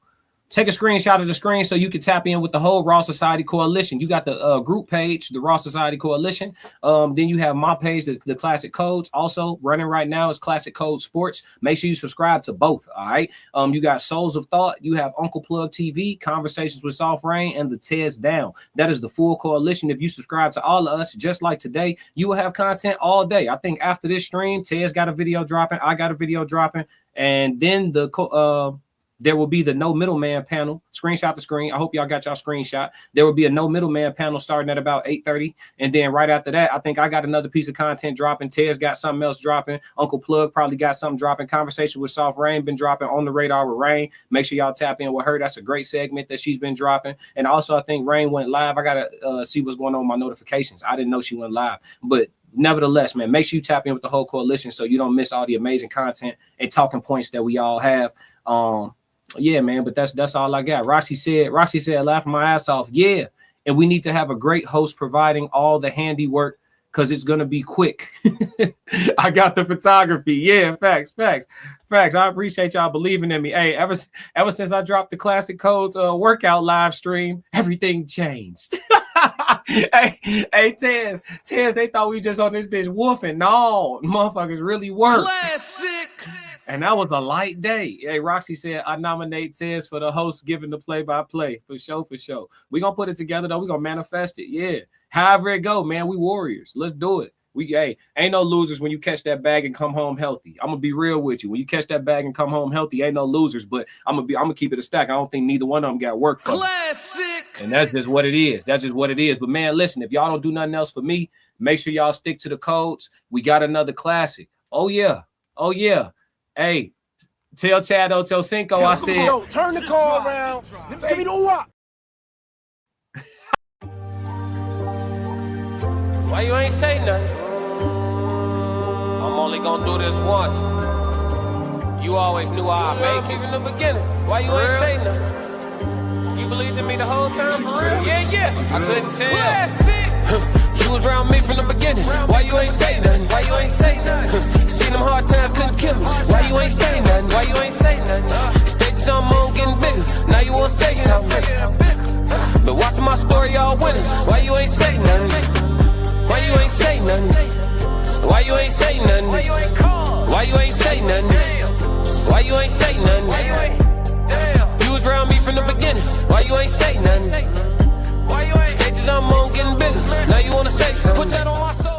Take a screenshot of the screen so you can tap in with the whole Raw Society Coalition. You got the group page, the Raw Society Coalition. Then you have my page, the Classic Codes. Also running right now is Classic Code Sports. Make sure you subscribe to both, all right? You got Souls of Thought. You have Uncle Plug TV, Conversations with Soft Rain, and the Tears Down. That is the full coalition. If you subscribe to all of us, just like today, you will have content all day. I think after this stream, Tears got a video dropping. I got a video dropping. And then there will be the no middleman panel. Screenshot the screen. I hope y'all got y'all screenshot. There will be a no middleman panel starting at about 8:30. And then right after that, I think I got another piece of content dropping. Tez got something else dropping. Uncle Plug probably got something dropping. Conversation with Soft Rain been dropping. On the Radar with Rain. Make sure y'all tap in with her. That's a great segment that she's been dropping. And also, I think Rain went live. I got to see what's going on with my notifications. I didn't know she went live. But nevertheless, man, make sure you tap in with the whole coalition so you don't miss all the amazing content and talking points that we all have. Yeah, man, but that's all I got. Roxy said, laughing my ass off. Yeah, and we need to have a great host providing all the handiwork because it's gonna be quick. I got the photography. Yeah, facts. I appreciate y'all believing in me. Hey, ever since I dropped the Classic Codes workout live stream, everything changed. Hey, Tez, they thought we just on this bitch woofing. No, motherfuckers really work. Classic. And that was a light day. Hey, Roxy said, I nominate Tez for the host giving the play-by-play. For sure. We're going to put it together, though. We're going to manifest it. Yeah. However it go, man, we warriors. Let's do it. Ain't no losers when you catch that bag and come home healthy. I'm going to be real with you. When you catch that bag and come home healthy, ain't no losers. But I'm going to keep it a stack. I don't think neither one of them got work for Classic. And that's just what it is. But, man, listen, if y'all don't do nothing else for me, make sure y'all stick to the codes. We got another classic. Oh, yeah. Hey, tell Chad OchoCinco I said. Yo, turn the car around. Give me the what? Why you ain't say nothing? I'm only gonna do this once. You always knew I'd make it from the beginning. Why you ain't say nothing? You believed in me the whole time, for real? Yeah. I couldn't tell. You was around me from the beginning. Why you ain't say nothing? Seen them hard times, couldn't kill me. Why you ain't say nothing? Stages I'm on getting bigger. Now you wanna say something. But watching my story, all winning. Why you ain't say nothing? Why you ain't say nothing? Why you ain't say nothing? Why you ain't call? Why you ain't say nothing? Why you ain't say nothing? You was around me from the beginning. Why you ain't say nothing? Stages I'm on getting bigger. Now you wanna say something. Put that on my soul.